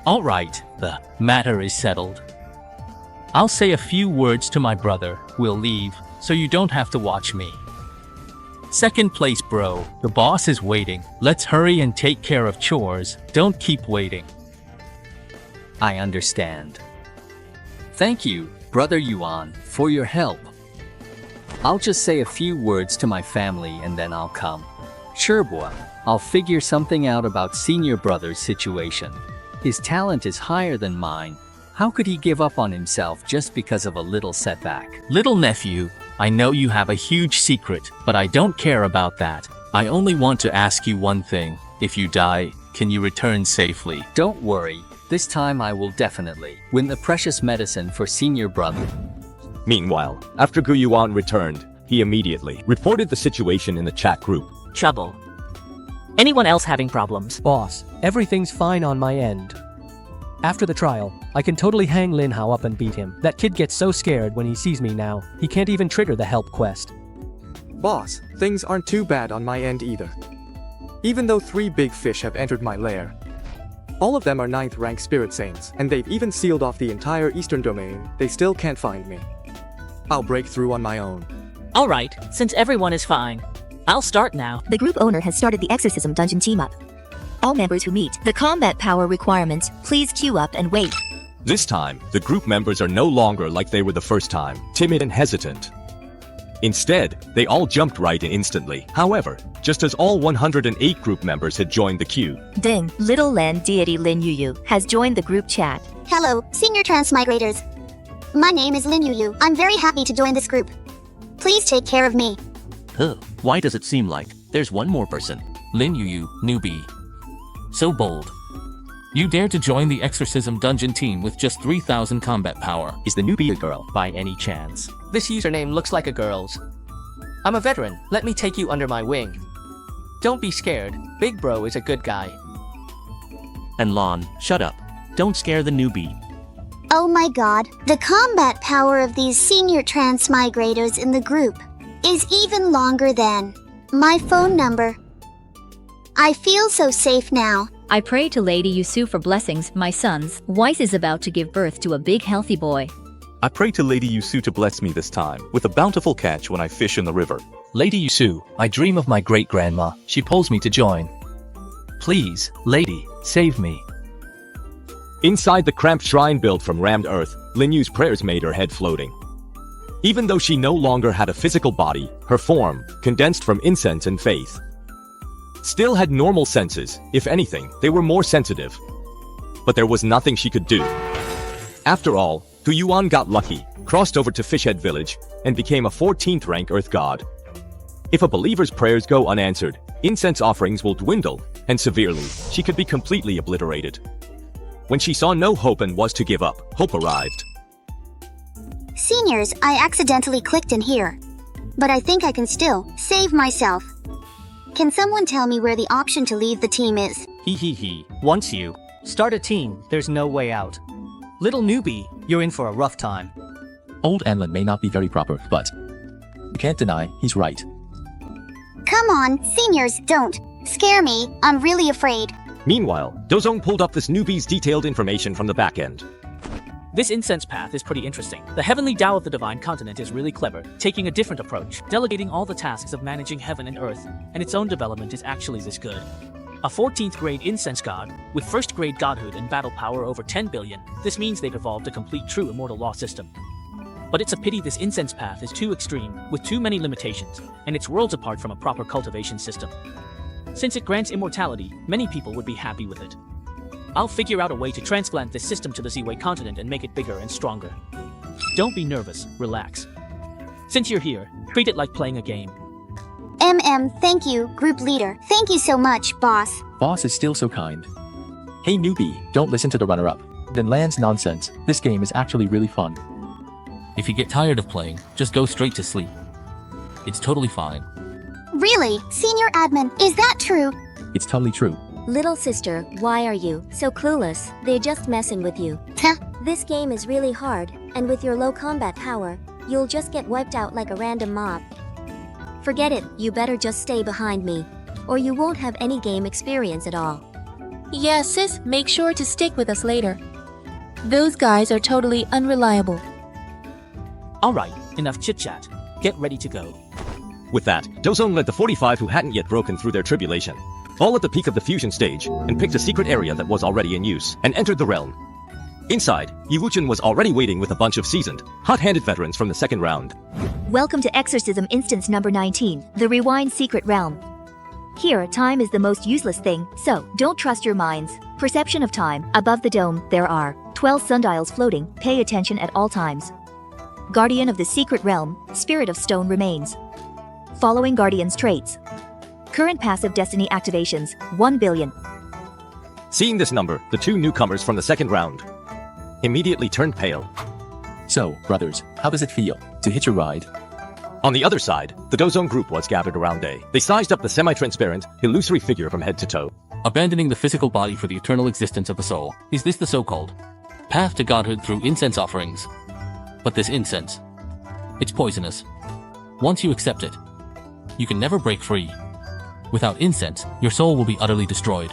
Alright, the matter is settled. I'll say a few words to my brother, we'll leave, so you don't have to watch me. Second place, bro. The boss is waiting. Let's hurry and take care of chores. Don't keep waiting. I understand. Thank you, Brother Yuan, for your help. I'll just say a few words to my family and then I'll come. Sure, boy. I'll figure something out about senior brother's situation. His talent is higher than mine. How could he give up on himself just because of a little setback? Little nephew, I know you have a huge secret, but I don't care about that. I only want to ask you one thing. If you die, can you return safely? Don't worry. This time I will definitely win the precious medicine for senior brother. Meanwhile, after Gu Yuan returned, he immediately reported the situation in the chat group. Trouble. Anyone else having problems? Boss, everything's fine on my end. After the trial, I can totally hang Lin Hao up and beat him. That kid gets so scared when he sees me now, he can't even trigger the help quest. Boss, things aren't too bad on my end either. Even though 3 big fish have entered my lair. All of them are 9th rank spirit saints, and they've even sealed off the entire eastern domain. They still can't find me. I'll break through on my own. Alright, since everyone is fine, I'll start now. The group owner has started the Exorcism Dungeon team-up. All members who meet the combat power requirements, please queue up and wait. This time, the group members are no longer like they were the first time, timid and hesitant. Instead, they all jumped right in instantly. However, just as all 108 group members had joined the queue. Ding, little land deity Lin Yuyu has joined the group chat. Hello, senior transmigrators. My name is Lin Yuyu. I'm very happy to join this group. Please take care of me. Why does it seem like there's one more person? Lin Yuyu, newbie. So bold. You dare to join the Exorcism Dungeon team with just 3,000 combat power. Is the newbie a girl, by any chance? This username looks like a girl's. I'm a veteran. Let me take you under my wing. Don't be scared. Big Bro is a good guy. And Lon, shut up. Don't scare the newbie. Oh my god, the combat power of these senior transmigrators in the group is even longer than my phone number. I feel so safe now. I pray to Lady Yusu for blessings, my sons. Weiss is about to give birth to a big healthy boy. I pray to Lady Yusu to bless me this time with a bountiful catch when I fish in the river. Lady Yusu, I dream of my great-grandma. She pulls me to join. Please, lady, save me. Inside the cramped shrine built from rammed earth, Lin Yu's prayers made her head floating. Even though she no longer had a physical body, her form, condensed from incense and faith, still had normal senses. If anything, they were more sensitive. But there was nothing she could do. After all, Hu Yuan got lucky, crossed over to Fishhead Village, and became a 14th rank Earth God. If a believer's prayers go unanswered, incense offerings will dwindle, and severely, she could be completely obliterated. When she saw no hope and was to give up, hope arrived. Seniors, I accidentally clicked in here. But I think I can still save myself. Can someone tell me where the option to leave the team is? Once you start a team, there's no way out. Little newbie, you're in for a rough time. Old Anlin may not be very proper, but you can't deny he's right. Come on, seniors, don't scare me. I'm really afraid. Meanwhile, Dozong pulled up this newbie's detailed information from the back end. This incense path is pretty interesting. The heavenly Tao of the Divine Continent is really clever, taking a different approach, delegating all the tasks of managing heaven and earth, and its own development is actually this good. A 14th grade incense god, with 1st grade godhood and battle power over 10 billion, this means they've evolved a complete true immortal law system. But it's a pity this incense path is too extreme, with too many limitations, and it's worlds apart from a proper cultivation system. Since it grants immortality, many people would be happy with it. I'll figure out a way to transplant this system to the Z-Way continent and make it bigger and stronger. Don't be nervous, relax. Since you're here, treat it like playing a game. Thank you, group leader. Thank you so much, boss. Boss is still so kind. Hey newbie, don't listen to the runner-up. Then Land's nonsense. This game is actually really fun. If you get tired of playing, just go straight to sleep. It's totally fine. Really? Senior admin, is that true? It's totally true. Little sister, why are you so clueless? They're just messing with you. This game is really hard, and with your low combat power, you'll just get wiped out like a random mob. Forget it, you better just stay behind me, or you won't have any game experience at all. Yeah, sis, make sure to stick with us later. Those guys are totally unreliable. Alright, enough chit-chat. Get ready to go. With that, Dozong led the 45 who hadn't yet broken through their tribulation, all at the peak of the fusion stage, and picked a secret area that was already in use, and entered the realm. Inside, Yu Wuchen was already waiting with a bunch of seasoned, hot-handed veterans from the second round. Welcome to Exorcism Instance number 19, the Rewind Secret Realm. Here, time is the most useless thing, so don't trust your minds. Perception of time. Above the dome, there are 12 sundials floating. Pay attention at all times. Guardian of the Secret Realm, Spirit of Stone remains. Following Guardian's traits. Current passive destiny activations, 1 billion. Seeing this number, the two newcomers from the second round immediately turned pale. So, brothers, how does it feel to hitch a ride? On the other side, the Dozong group was gathered around Day. They sized up the semi-transparent, illusory figure from head to toe. Abandoning the physical body for the eternal existence of the soul. Is this the so-called path to godhood through incense offerings? But this incense, it's poisonous. Once you accept it, you can never break free. Without incense, your soul will be utterly destroyed.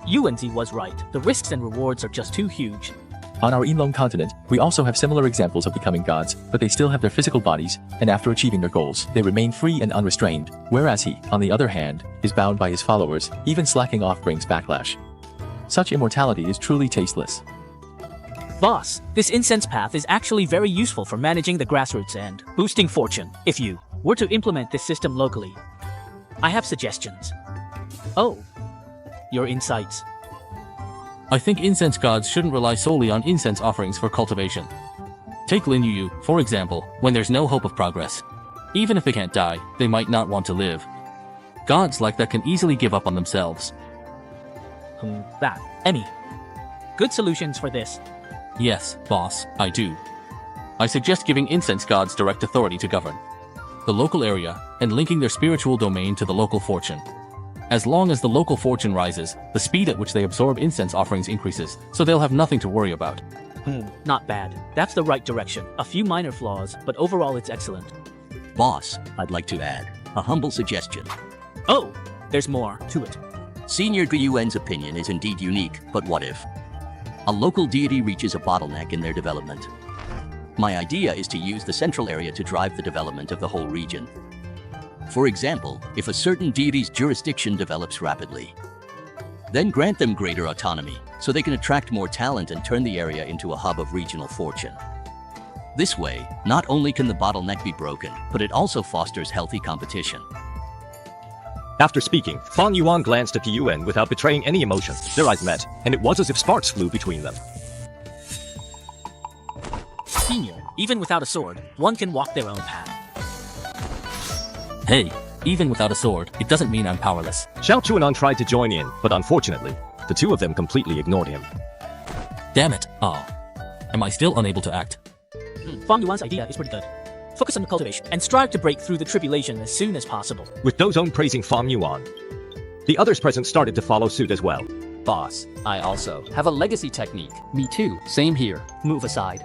Yuanzi was right. The risks and rewards are just too huge. On our Inlong continent, we also have similar examples of becoming gods, but they still have their physical bodies, and after achieving their goals, they remain free and unrestrained, whereas he, on the other hand, is bound by his followers. Even slacking off brings backlash. Such immortality is truly tasteless. Boss, this incense path is actually very useful for managing the grassroots and boosting fortune. If you were to implement this system locally, I have suggestions. Oh, your insights. I think incense gods shouldn't rely solely on incense offerings for cultivation. Take Lin Yu, for example, when there's no hope of progress. Even if they can't die, they might not want to live. Gods like that can easily give up on themselves. Any good solutions for this? Yes, boss, I do. I suggest giving incense gods direct authority to govern the local area and linking their spiritual domain to the local fortune. As long as the local fortune rises, the speed at which they absorb incense offerings increases, so they'll have nothing to worry about. Not bad. That's the right direction. A few minor flaws, but overall it's excellent. Boss, I'd like to add a humble suggestion. Oh, there's more to it. Senior Guiyuan's opinion is indeed unique, but what if a local deity reaches a bottleneck in their development? My idea is to use the central area to drive the development of the whole region. For example, if a certain deity's jurisdiction develops rapidly, then grant them greater autonomy, so they can attract more talent and turn the area into a hub of regional fortune. This way, not only can the bottleneck be broken, but it also fosters healthy competition. After speaking, Fang Yuan glanced at Yuan without betraying any emotion. Their eyes met, and it was as if sparks flew between them. Senior, even without a sword, one can walk their own path. Hey, even without a sword, it doesn't mean I'm powerless. Xiao Chuanan tried to join in, but unfortunately, the two of them completely ignored him. Damn it. Am I still unable to act? Fang Yuan's idea is pretty good. Focus on the cultivation, and strive to break through the tribulation as soon as possible. With Dozong praising Fang Yuan, the others present started to follow suit as well. Boss, I also have a legacy technique. Me too, same here. Move aside.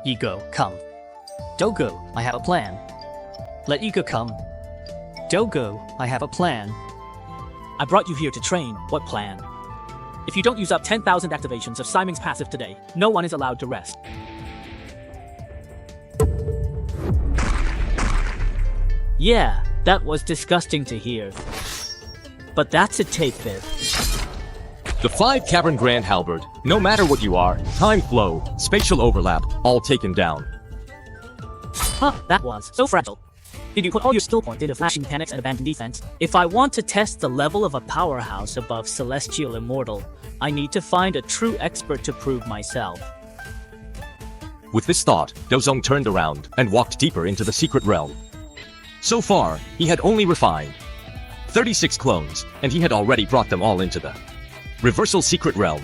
Ego, come. Dogo, I have a plan. Let Ego come. Dogo, I have a plan. I brought you here to train. What plan? If you don't use up 10,000 activations of Simon's passive today, no one is allowed to rest. Yeah, that was disgusting to hear. But that's a tape bit. The 5 Cavern Grand Halberd, no matter what you are, time flow, spatial overlap, all taken down. That was so fragile. Did you put all your skill points into flashing mechanics and abandoned defense? If I want to test the level of a powerhouse above Celestial Immortal, I need to find a true expert to prove myself. With this thought, Dozong turned around and walked deeper into the secret realm. So far, he had only refined 36 clones, and he had already brought them all into the Reversal Secret Realm.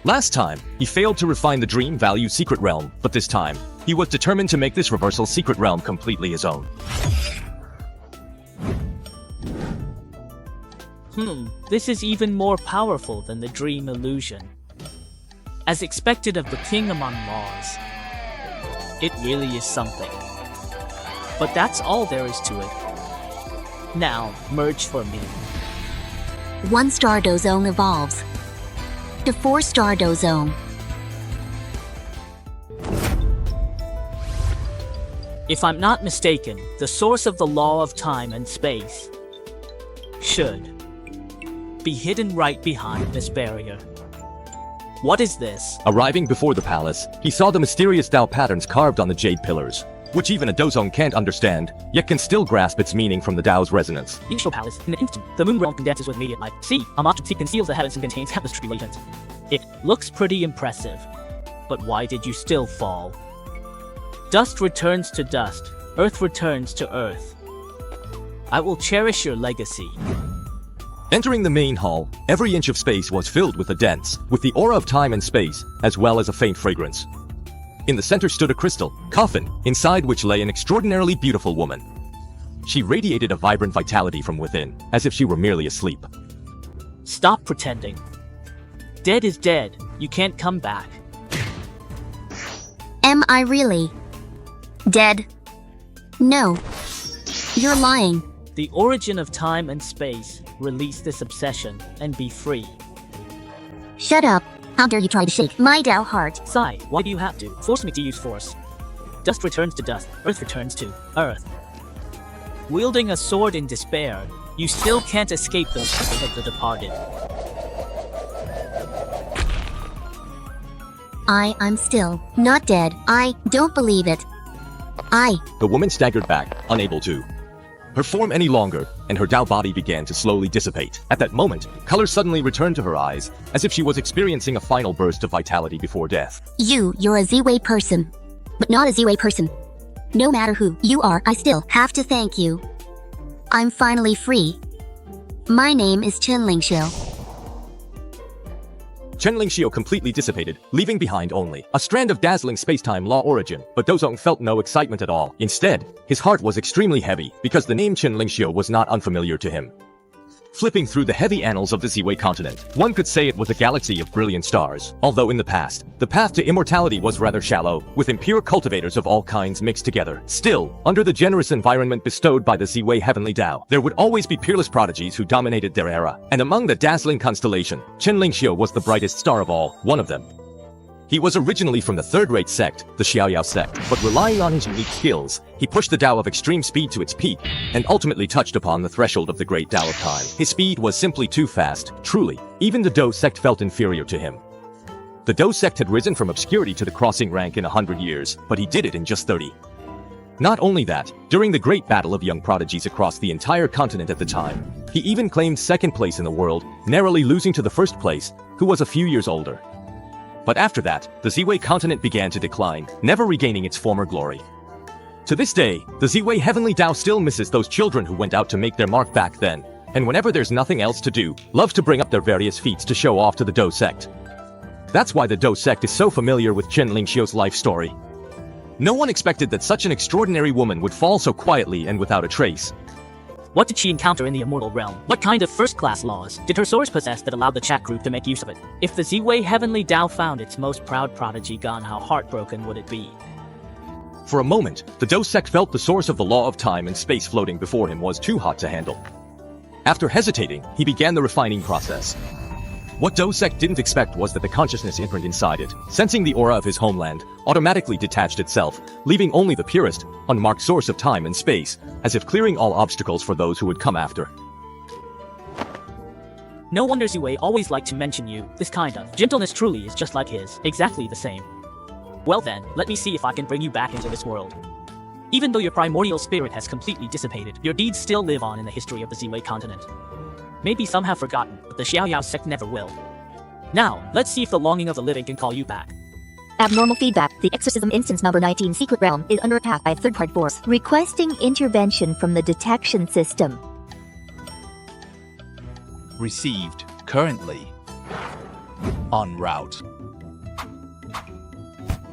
Last time, he failed to refine the Dream Value Secret Realm, but this time, he was determined to make this Reversal Secret Realm completely his own. This is even more powerful than the Dream Illusion. As expected of the King among laws, it really is something. But that's all there is to it. Now, merge for me. 1-star Dozong evolves to 4-star Dozong. If I'm not mistaken, the source of the law of time and space should be hidden right behind this barrier. What is this? Arriving before the palace, he saw the mysterious Tao patterns carved on the jade pillars, which even a Dozong can't understand, yet can still grasp its meaning from the Tao's resonance. Initial palace, in an instant, the moon realm condenses with immediate light. See, a monstrosity conceals the heavens and contains countless tribulations. It looks pretty impressive. But why did you still fall? Dust returns to dust, earth returns to earth. I will cherish your legacy. Entering the main hall, every inch of space was filled with a dense, with the aura of time and space, as well as a faint fragrance. In the center stood a crystal coffin, inside which lay an extraordinarily beautiful woman. She radiated a vibrant vitality from within, as if she were merely asleep. Stop pretending. Dead is dead. You can't come back. Am I really dead? No. You're lying. The origin of time and space. Release this obsession and be free. Shut up. How dare you try to shake my Tao heart? Sai, why do you have to force me to use force? Dust returns to dust, earth returns to earth. Wielding a sword in despair, you still can't escape the wrath of the departed. I'm still not dead. I don't believe it. The woman staggered back, unable to perform any longer, and her Tao body began to slowly dissipate. At that moment, color suddenly returned to her eyes, as if she was experiencing a final burst of vitality before death. You're a Z-Way person. But not a Z-Way person. No matter who you are, I still have to thank you. I'm finally free. My name is Xianxia. Xianxia completely dissipated, leaving behind only a strand of dazzling space-time law origin, but Dozong felt no excitement at all. Instead, his heart was extremely heavy, because the name Xianxia was not unfamiliar to him. Flipping through the heavy annals of the Z-Way continent, one could say it was a galaxy of brilliant stars. Although in the past, the path to immortality was rather shallow, with impure cultivators of all kinds mixed together. Still, under the generous environment bestowed by the Z-Way Heavenly Tao, there would always be peerless prodigies who dominated their era. And among the dazzling constellation, Xianxia was the brightest star of all, one of them. He was originally from the third-rate sect, the Xiaoyao sect, but relying on his unique skills, he pushed the Tao of extreme speed to its peak, and ultimately touched upon the threshold of the great Tao of time. His speed was simply too fast, truly. Even the Dou sect felt inferior to him. The Dou sect had risen from obscurity to the crossing rank in 100 years, but he did it in just 30. Not only that, during the great battle of young prodigies across the entire continent at the time, he even claimed second place in the world, narrowly losing to the first place, who was a few years older. But after that, the Z-Way continent began to decline, never regaining its former glory. To this day, the Z-Way Heavenly Tao still misses those children who went out to make their mark back then, and whenever there's nothing else to do, love to bring up their various feats to show off to the Dou sect. That's why the Dou sect is so familiar with Xianxia's life story. No one expected that such an extraordinary woman would fall so quietly and without a trace. What did she encounter in the immortal realm? What kind of first-class laws did her source possess that allowed the chat group to make use of it? If the Z-Way Heavenly Tao found its most proud prodigy gone, how heartbroken would it be? For a moment, the Dou sect felt the source of the law of time and space floating before him was too hot to handle. After hesitating, he began the refining process. What Dou sect didn't expect was that the consciousness imprint inside it, sensing the aura of his homeland, automatically detached itself, leaving only the purest, unmarked source of time and space, as if clearing all obstacles for those who would come after. No wonder Z-Way always liked to mention you. This kind of gentleness truly is just like his, exactly the same. Well then, let me see if I can bring you back into this world. Even though your primordial spirit has completely dissipated, your deeds still live on in the history of the Z-Way continent. Maybe some have forgotten, but the Xiaoyao sect never will. Now, let's see if the longing of the living can call you back. Abnormal feedback. The exorcism instance number 19 secret realm is under attack by a third-party force. Requesting intervention from the detection system. Received. Currently. En route.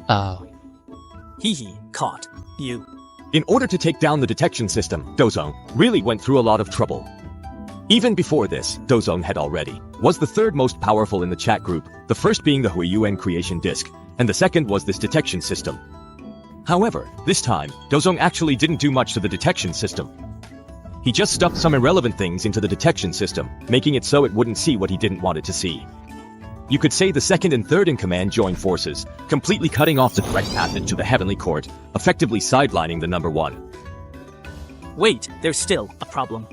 Oh. Hee, caught. You. In order to take down the detection system, Dozong really went through a lot of trouble. Even before this, Dozong had already was the third most powerful in the chat group, the first being the Huiyuan creation disk, and the second was this detection system. However, this time, Dozong actually didn't do much to the detection system. He just stuffed some irrelevant things into the detection system, making it so it wouldn't see what he didn't want it to see. You could say the second and third in command joined forces, completely cutting off the direct passage to the Heavenly Court, effectively sidelining the number one. Wait, there's still a problem.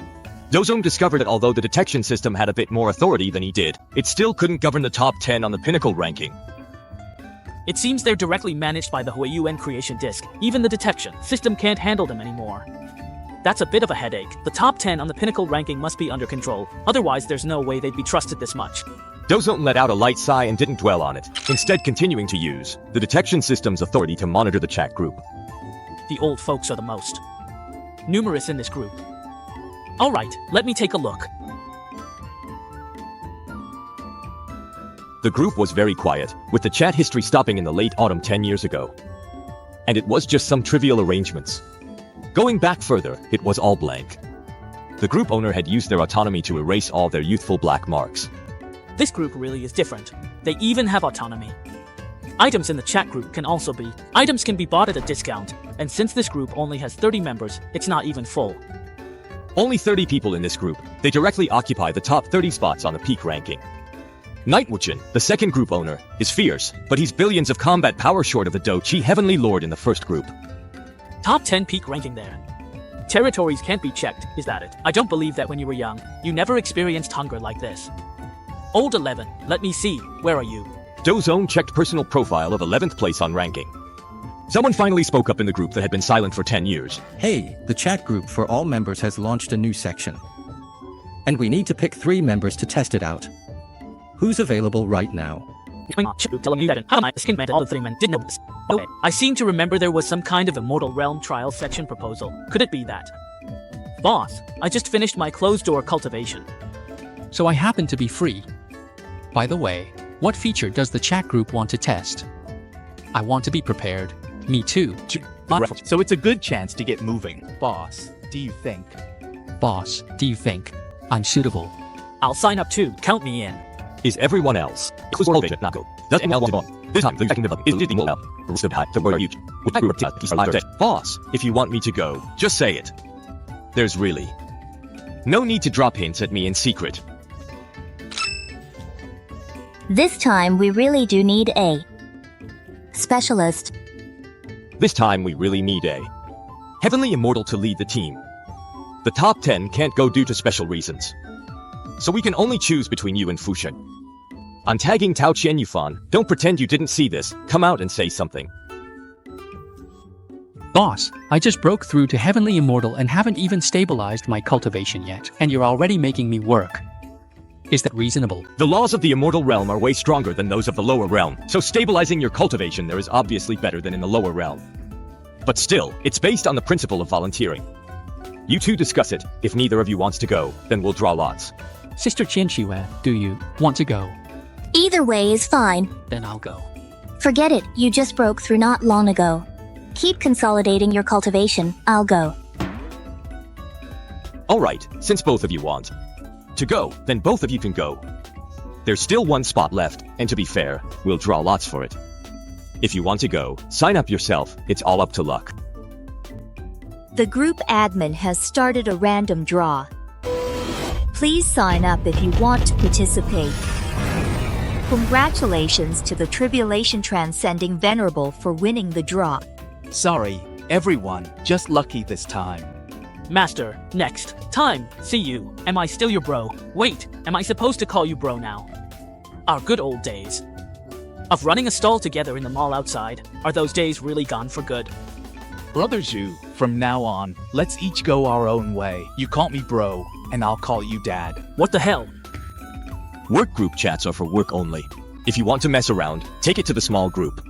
Dozong discovered that although the detection system had a bit more authority than he did, it still couldn't govern the top 10 on the pinnacle ranking. It seems they're directly managed by the Huiyuan creation disk. Even the detection system can't handle them anymore. That's a bit of a headache. The top 10 on the pinnacle ranking must be under control, otherwise there's no way they'd be trusted this much. Dozong let out a light sigh and didn't dwell on it, instead continuing to use the detection system's authority to monitor the chat group. The old folks are the most numerous in this group. Alright, let me take a look. The group was very quiet, with the chat history stopping in the late autumn 10 years ago. And it was just some trivial arrangements. Going back further, it was all blank. The group owner had used their autonomy to erase all their youthful black marks. This group really is different. They even have autonomy. Items in the chat group can also be. Items can be bought at a discount, and since this group only has 30 members, it's not even full. Only 30 people in this group. They directly occupy the top 30 spots on the peak ranking. Nightwuchin, the second group owner, is fierce, but he's billions of combat power short of the Dochi Heavenly Lord in the first group. Top 10 peak ranking there. Territories can't be checked, is that it? I don't believe that when you were young, you never experienced hunger like this. Old 11, let me see, where are you? Dozone checked personal profile of 11th place on ranking. Someone finally spoke up in the group that had been silent for 10 years. Hey, the chat group for all members has launched a new section. And we need to pick 3 members to test it out. Who's available right now? Okay, I seem to remember there was some kind of immortal realm trial section proposal. Could it be that? Boss, I just finished my closed-door cultivation. So I happen to be free. By the way, what feature does the chat group want to test? I want to be prepared. Me too. So it's a good chance to get moving. Boss, do you think? Boss, do you think I'm suitable? I'll sign up too. Count me in. Is everyone else? This time, the second is Boss, if you want me to go, just say it. There's really no need to drop hints at me in secret. This time we really do need a specialist. This time we really need a Heavenly Immortal to lead the team. The top 10 can't go due to special reasons. So we can only choose between you and Fusheng. I'm tagging Tao Qian Yufan. Don't pretend you didn't see this. Come out and say something. Boss, I just broke through to Heavenly Immortal and haven't even stabilized my cultivation yet, and you're already making me work. Is that reasonable? The laws of the Immortal Realm are way stronger than those of the lower realm, so stabilizing your cultivation there is obviously better than in the lower realm. But still, it's based on the principle of volunteering. You two discuss it. If neither of you wants to go, then we'll draw lots. Sister Xianxia, do you want to go? Either way is fine. Then I'll go. Forget it, you just broke through not long ago. Keep consolidating your cultivation, I'll go. Alright, since both of you want to go, then both of you can go. There's still one spot left, and to be fair, we'll draw lots for it. If you want to go, sign up yourself, it's all up to luck. The group admin has started a random draw. Please sign up if you want to participate. Congratulations to the Tribulation Transcending Venerable for winning the draw. Sorry, everyone, just lucky this time. Master, next. Time, see you. Am I still your bro? Wait, am I supposed to call you bro now? Our good old days of running a stall together in the mall outside, are those days really gone for good? Brother Zhu, from now on, let's each go our own way. You call me bro, and I'll call you dad. What the hell? Work group chats are for work only. If you want to mess around, take it to the small group.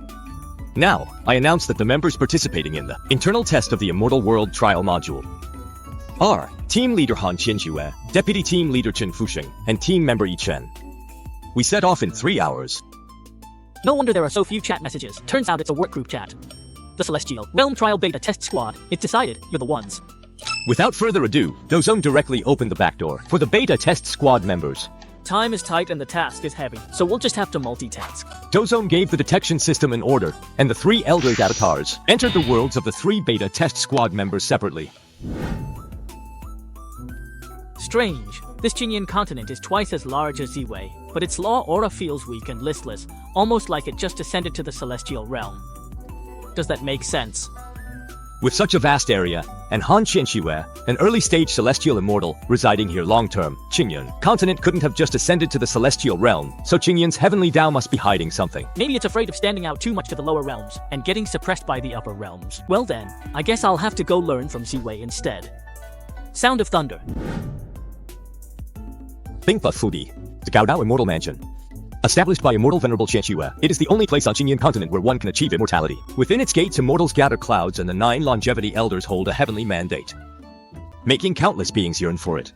Now, I announce that the members participating in the internal test of the Immortal World Trial Module are Team Leader Han Qianxue, Deputy Team Leader Chen Fusheng, and Team Member Yi Chen. We set off in 3 hours. No wonder there are so few chat messages. Turns out it's a work group chat. The Celestial Realm Trial Beta Test Squad. It's decided, you're the ones. Without further ado, Dozone directly opened the back door for the Beta Test Squad members. Time is tight and the task is heavy, so we'll just have to multitask. Dozone gave the detection system an order, and the 3 Elders avatars entered the worlds of the 3 Beta Test Squad members separately. Strange. This Qingyan continent is twice as large as Ziwei, but its law aura feels weak and listless, almost like it just descended to the celestial realm. Does that make sense? With such a vast area, and Han Qianxue, an early-stage celestial immortal, residing here long-term, Qingyan continent couldn't have just ascended to the celestial realm, so Qingyan's heavenly Tao must be hiding something. Maybe it's afraid of standing out too much to the lower realms, and getting suppressed by the upper realms. Well then, I guess I'll have to go learn from Ziwei instead. Sound of Thunder. Thingpa Fudi, the Gaodao Immortal Mansion. Established by Immortal Venerable Xianxia, it is the only place on Qingyan continent where one can achieve immortality. Within its gates, immortals gather clouds, and the 9 longevity elders hold a heavenly mandate, making countless beings yearn for it.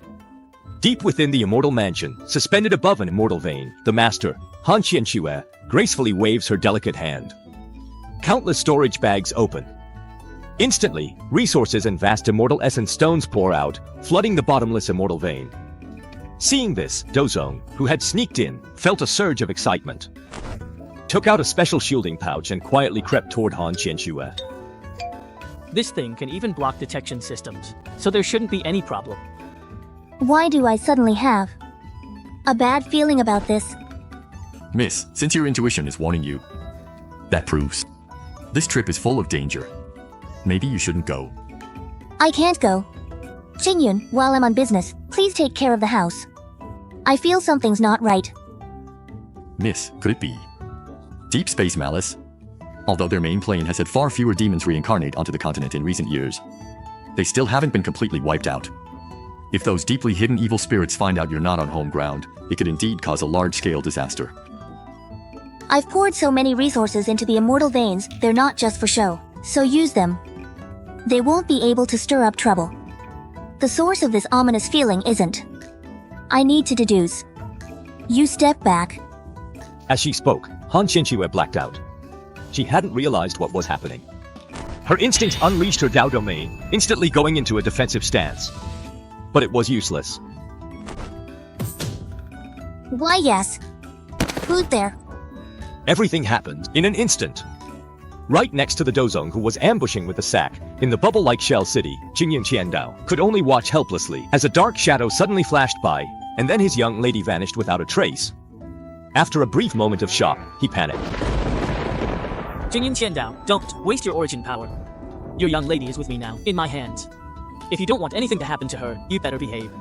Deep within the immortal mansion, suspended above an immortal vein, the master, Han Qianxue, gracefully waves her delicate hand. Countless storage bags open. Instantly, resources and vast immortal essence stones pour out, flooding the bottomless immortal vein. Seeing this, Dozong, who had sneaked in, felt a surge of excitement. Took out a special shielding pouch and quietly crept toward Han Xianxia. This thing can even block detection systems, so there shouldn't be any problem. Why do I suddenly have a bad feeling about this? Miss, since your intuition is warning you, that proves this trip is full of danger. Maybe you shouldn't go. I can't go. Xingyun, while I'm on business, please take care of the house. I feel something's not right. Miss, could it be deep space malice? Although their main plane has had far fewer demons reincarnate onto the continent in recent years, they still haven't been completely wiped out. If those deeply hidden evil spirits find out you're not on home ground, it could indeed cause a large-scale disaster. I've poured so many resources into the immortal veins, they're not just for show, so use them. They won't be able to stir up trouble. The source of this ominous feeling isn't. I need to deduce. You step back. As she spoke, Han Xianxia blacked out. She hadn't realized what was happening. Her instincts unleashed her Dao domain, instantly going into a defensive stance. But it was useless. Why yes. Who's there? Everything happened in an instant. Right next to the Dozong who was ambushing with the sack, in the bubble-like shell city, Qingyan Qiandao could only watch helplessly as a dark shadow suddenly flashed by, and then his young lady vanished without a trace. After a brief moment of shock, he panicked. Qingyan Qiandao, don't waste your origin power. Your young lady is with me now, in my hands. If you don't want anything to happen to her, you better behave.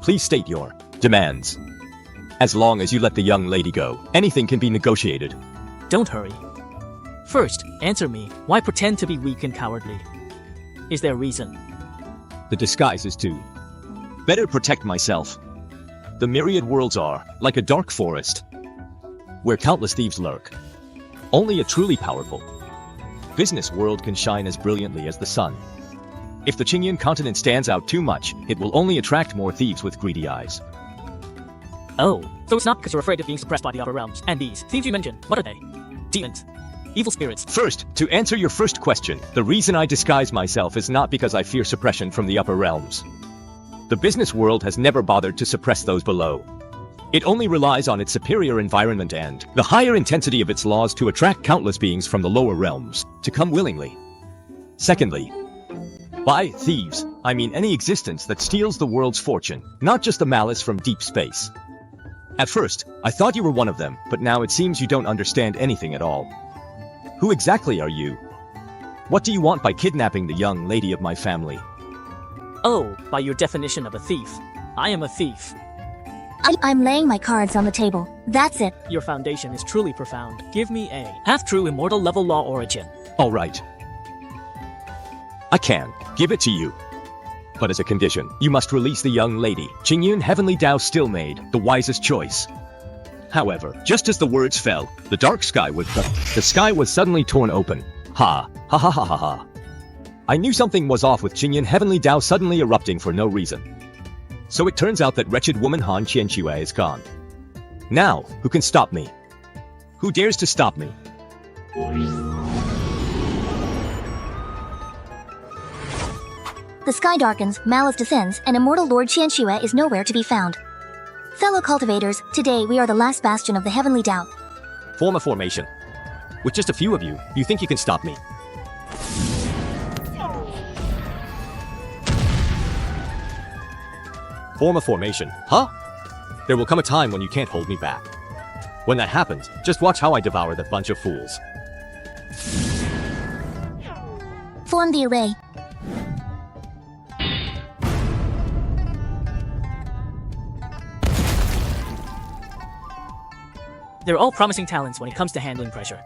Please state your demands. As long as you let the young lady go, anything can be negotiated. Don't hurry. First, answer me, why pretend to be weak and cowardly? Is there a reason? The disguise is to better protect myself. The myriad worlds are like a dark forest, where countless thieves lurk. Only a truly powerful business world can shine as brilliantly as the sun. If the Qingyan continent stands out too much, it will only attract more thieves with greedy eyes. Oh, so it's not because you're afraid of being suppressed by the upper realms. And these thieves you mentioned, what are they? Demons? Evil spirits? First, to answer your first question, the reason I disguise myself is not because I fear suppression from the upper realms. The business world has never bothered to suppress those below. It only relies on its superior environment and the higher intensity of its laws to attract countless beings from the lower realms to come willingly. Secondly, by thieves, I mean any existence that steals the world's fortune, not just the malice from deep space. At first, I thought you were one of them, but now it seems you don't understand anything at all. Who exactly are you? What do you want by kidnapping the young lady of my family? Oh, by your definition of a thief. I am a thief. I'm laying my cards on the table. That's it. Your foundation is truly profound. Give me a half-true immortal level law origin. All right. I can give it to you. But as a condition, you must release the young lady. Qingyun Heavenly Dao still made the wisest choice. However, just as the words fell, the sky was suddenly torn open. Ha ha ha ha ha ha. I knew something was off with Qingyun Heavenly Dao suddenly erupting for no reason. So it turns out that wretched woman Han Qianxia is gone. Now, who can stop me? Who dares to stop me? The sky darkens, malice descends, and immortal Lord Xianxia is nowhere to be found. Fellow cultivators, today we are the last bastion of the Heavenly Dao. Form a formation. With just a few of you, you think you can stop me? Form a formation, huh? There will come a time when you can't hold me back. When that happens, just watch how I devour that bunch of fools. Form the array. They're all promising talents when it comes to handling pressure.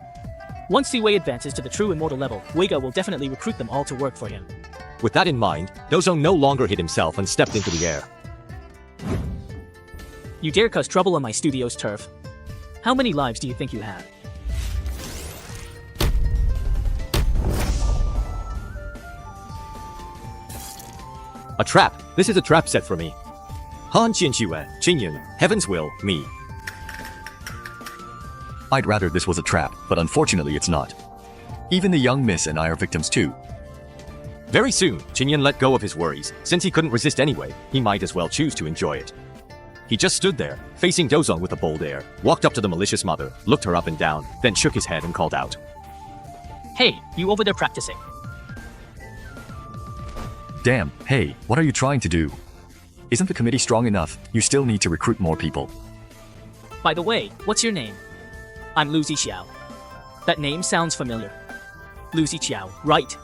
Once Siwei advances to the true immortal level, Weiga will definitely recruit them all to work for him. With that in mind, Dozong no longer hid himself and stepped into the air. You dare cause trouble on my studio's turf? How many lives do you think you have? A trap! This is a trap set for me. Han Xianxia, Qinyan, Heaven's will, me. I'd rather this was a trap, but unfortunately it's not. Even the young miss and I are victims too. Very soon, Qinyan let go of his worries. Since he couldn't resist anyway, he might as well choose to enjoy it. He just stood there, facing Dozong with a bold air, walked up to the malicious mother, looked her up and down, then shook his head and called out. Hey, you over there practicing? Damn, hey, what are you trying to do? Isn't the committee strong enough? You still need to recruit more people. By the way, what's your name? I'm Lu Zixiao. That name sounds familiar. Lu Zixiao, right.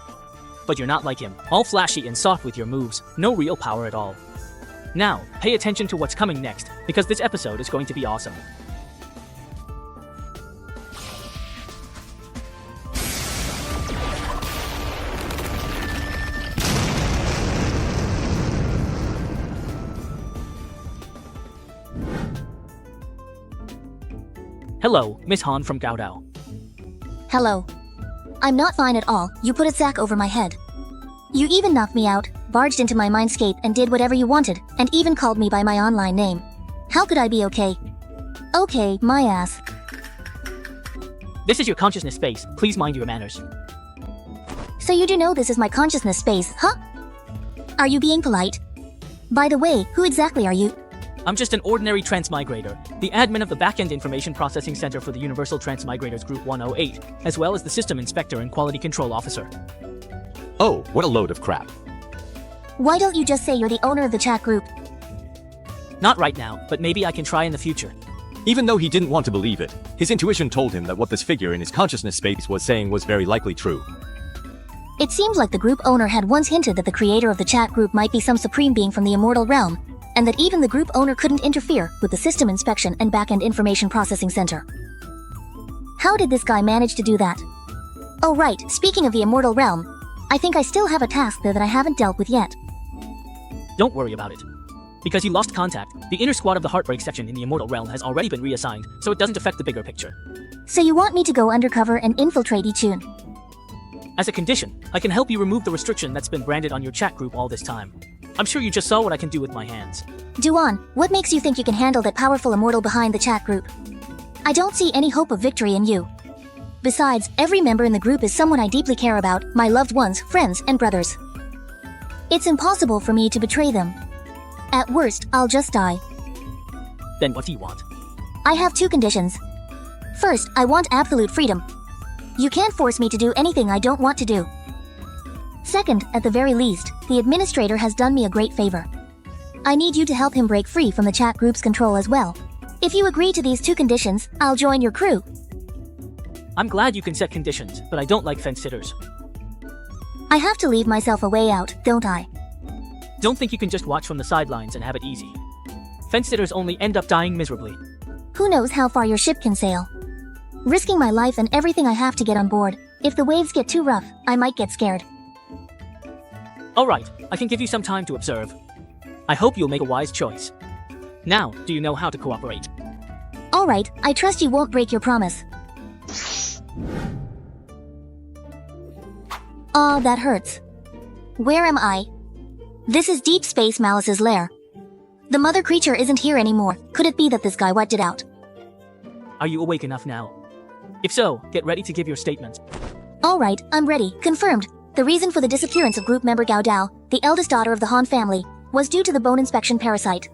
But you're not like him, all flashy and soft with your moves, no real power at all. Now, pay attention to what's coming next, because this episode is going to be awesome. Hello, Miss Han from Gaodao. Hello. I'm not fine at all. You put a sack over my head. You even knocked me out, barged into my mindscape and did whatever you wanted, and even called me by my online name. How could I be okay? Okay, my ass. This is your consciousness space. Please mind your manners. So you do know this is my consciousness space, huh? Are you being polite? By the way, who exactly are you? I'm just an ordinary transmigrator, the admin of the Backend Information Processing Center for the Universal Transmigrators Group 108, as well as the System Inspector and Quality Control Officer. Oh, what a load of crap. Why don't you just say you're the owner of the chat group? Not right now, but maybe I can try in the future. Even though he didn't want to believe it, his intuition told him that what this figure in his consciousness space was saying was very likely true. It seems like the group owner had once hinted that the creator of the chat group might be some supreme being from the immortal realm, and that even the group owner couldn't interfere with the System Inspection and Backend Information Processing Center. How did this guy manage to do that? Oh right, speaking of the immortal realm, I think I still have a task there that I haven't dealt with yet. Don't worry about it. Because you lost contact, the inner squad of the Heartbreak section in the immortal realm has already been reassigned, so it doesn't affect the bigger picture. So you want me to go undercover and infiltrate Ichun? As a condition, I can help you remove the restriction that's been branded on your chat group all this time. I'm sure you just saw what I can do with my hands. Duan, what makes you think you can handle that powerful immortal behind the chat group? I don't see any hope of victory in you. Besides, every member in the group is someone I deeply care about, my loved ones, friends, and brothers. It's impossible for me to betray them. At worst, I'll just die. Then what do you want? I have two conditions. First, I want absolute freedom. You can't force me to do anything I don't want to do. Second, at the very least, the administrator has done me a great favor. I need you to help him break free from the chat group's control as well. If you agree to these two conditions, I'll join your crew. I'm glad you can set conditions, but I don't like fence-sitters. I have to leave myself a way out, don't I? Don't think you can just watch from the sidelines and have it easy. Fence-sitters only end up dying miserably. Who knows how far your ship can sail? Risking my life and everything I have to get on board. If the waves get too rough, I might get scared. Alright, I can give you some time to observe. I hope you'll make a wise choice. Now, do you know how to cooperate? Alright, I trust you won't break your promise. Aw, that hurts. Where am I? This is Deep Space Malice's lair. The mother creature isn't here anymore. Could it be that this guy wiped it out? Are you awake enough now? If so, get ready to give your statements. Alright, I'm ready. Confirmed. The reason for the disappearance of group member Gao Dao, the eldest daughter of the Han family, was due to the bone inspection parasite.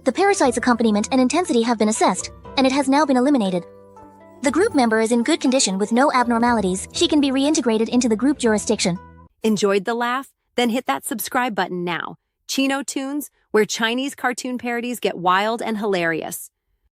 The parasite's accompaniment and intensity have been assessed, and it has now been eliminated. The group member is in good condition with no abnormalities. She can be reintegrated into the group jurisdiction. Enjoyed the laugh? Then hit that subscribe button now. Chino Tunes, where Chinese cartoon parodies get wild and hilarious.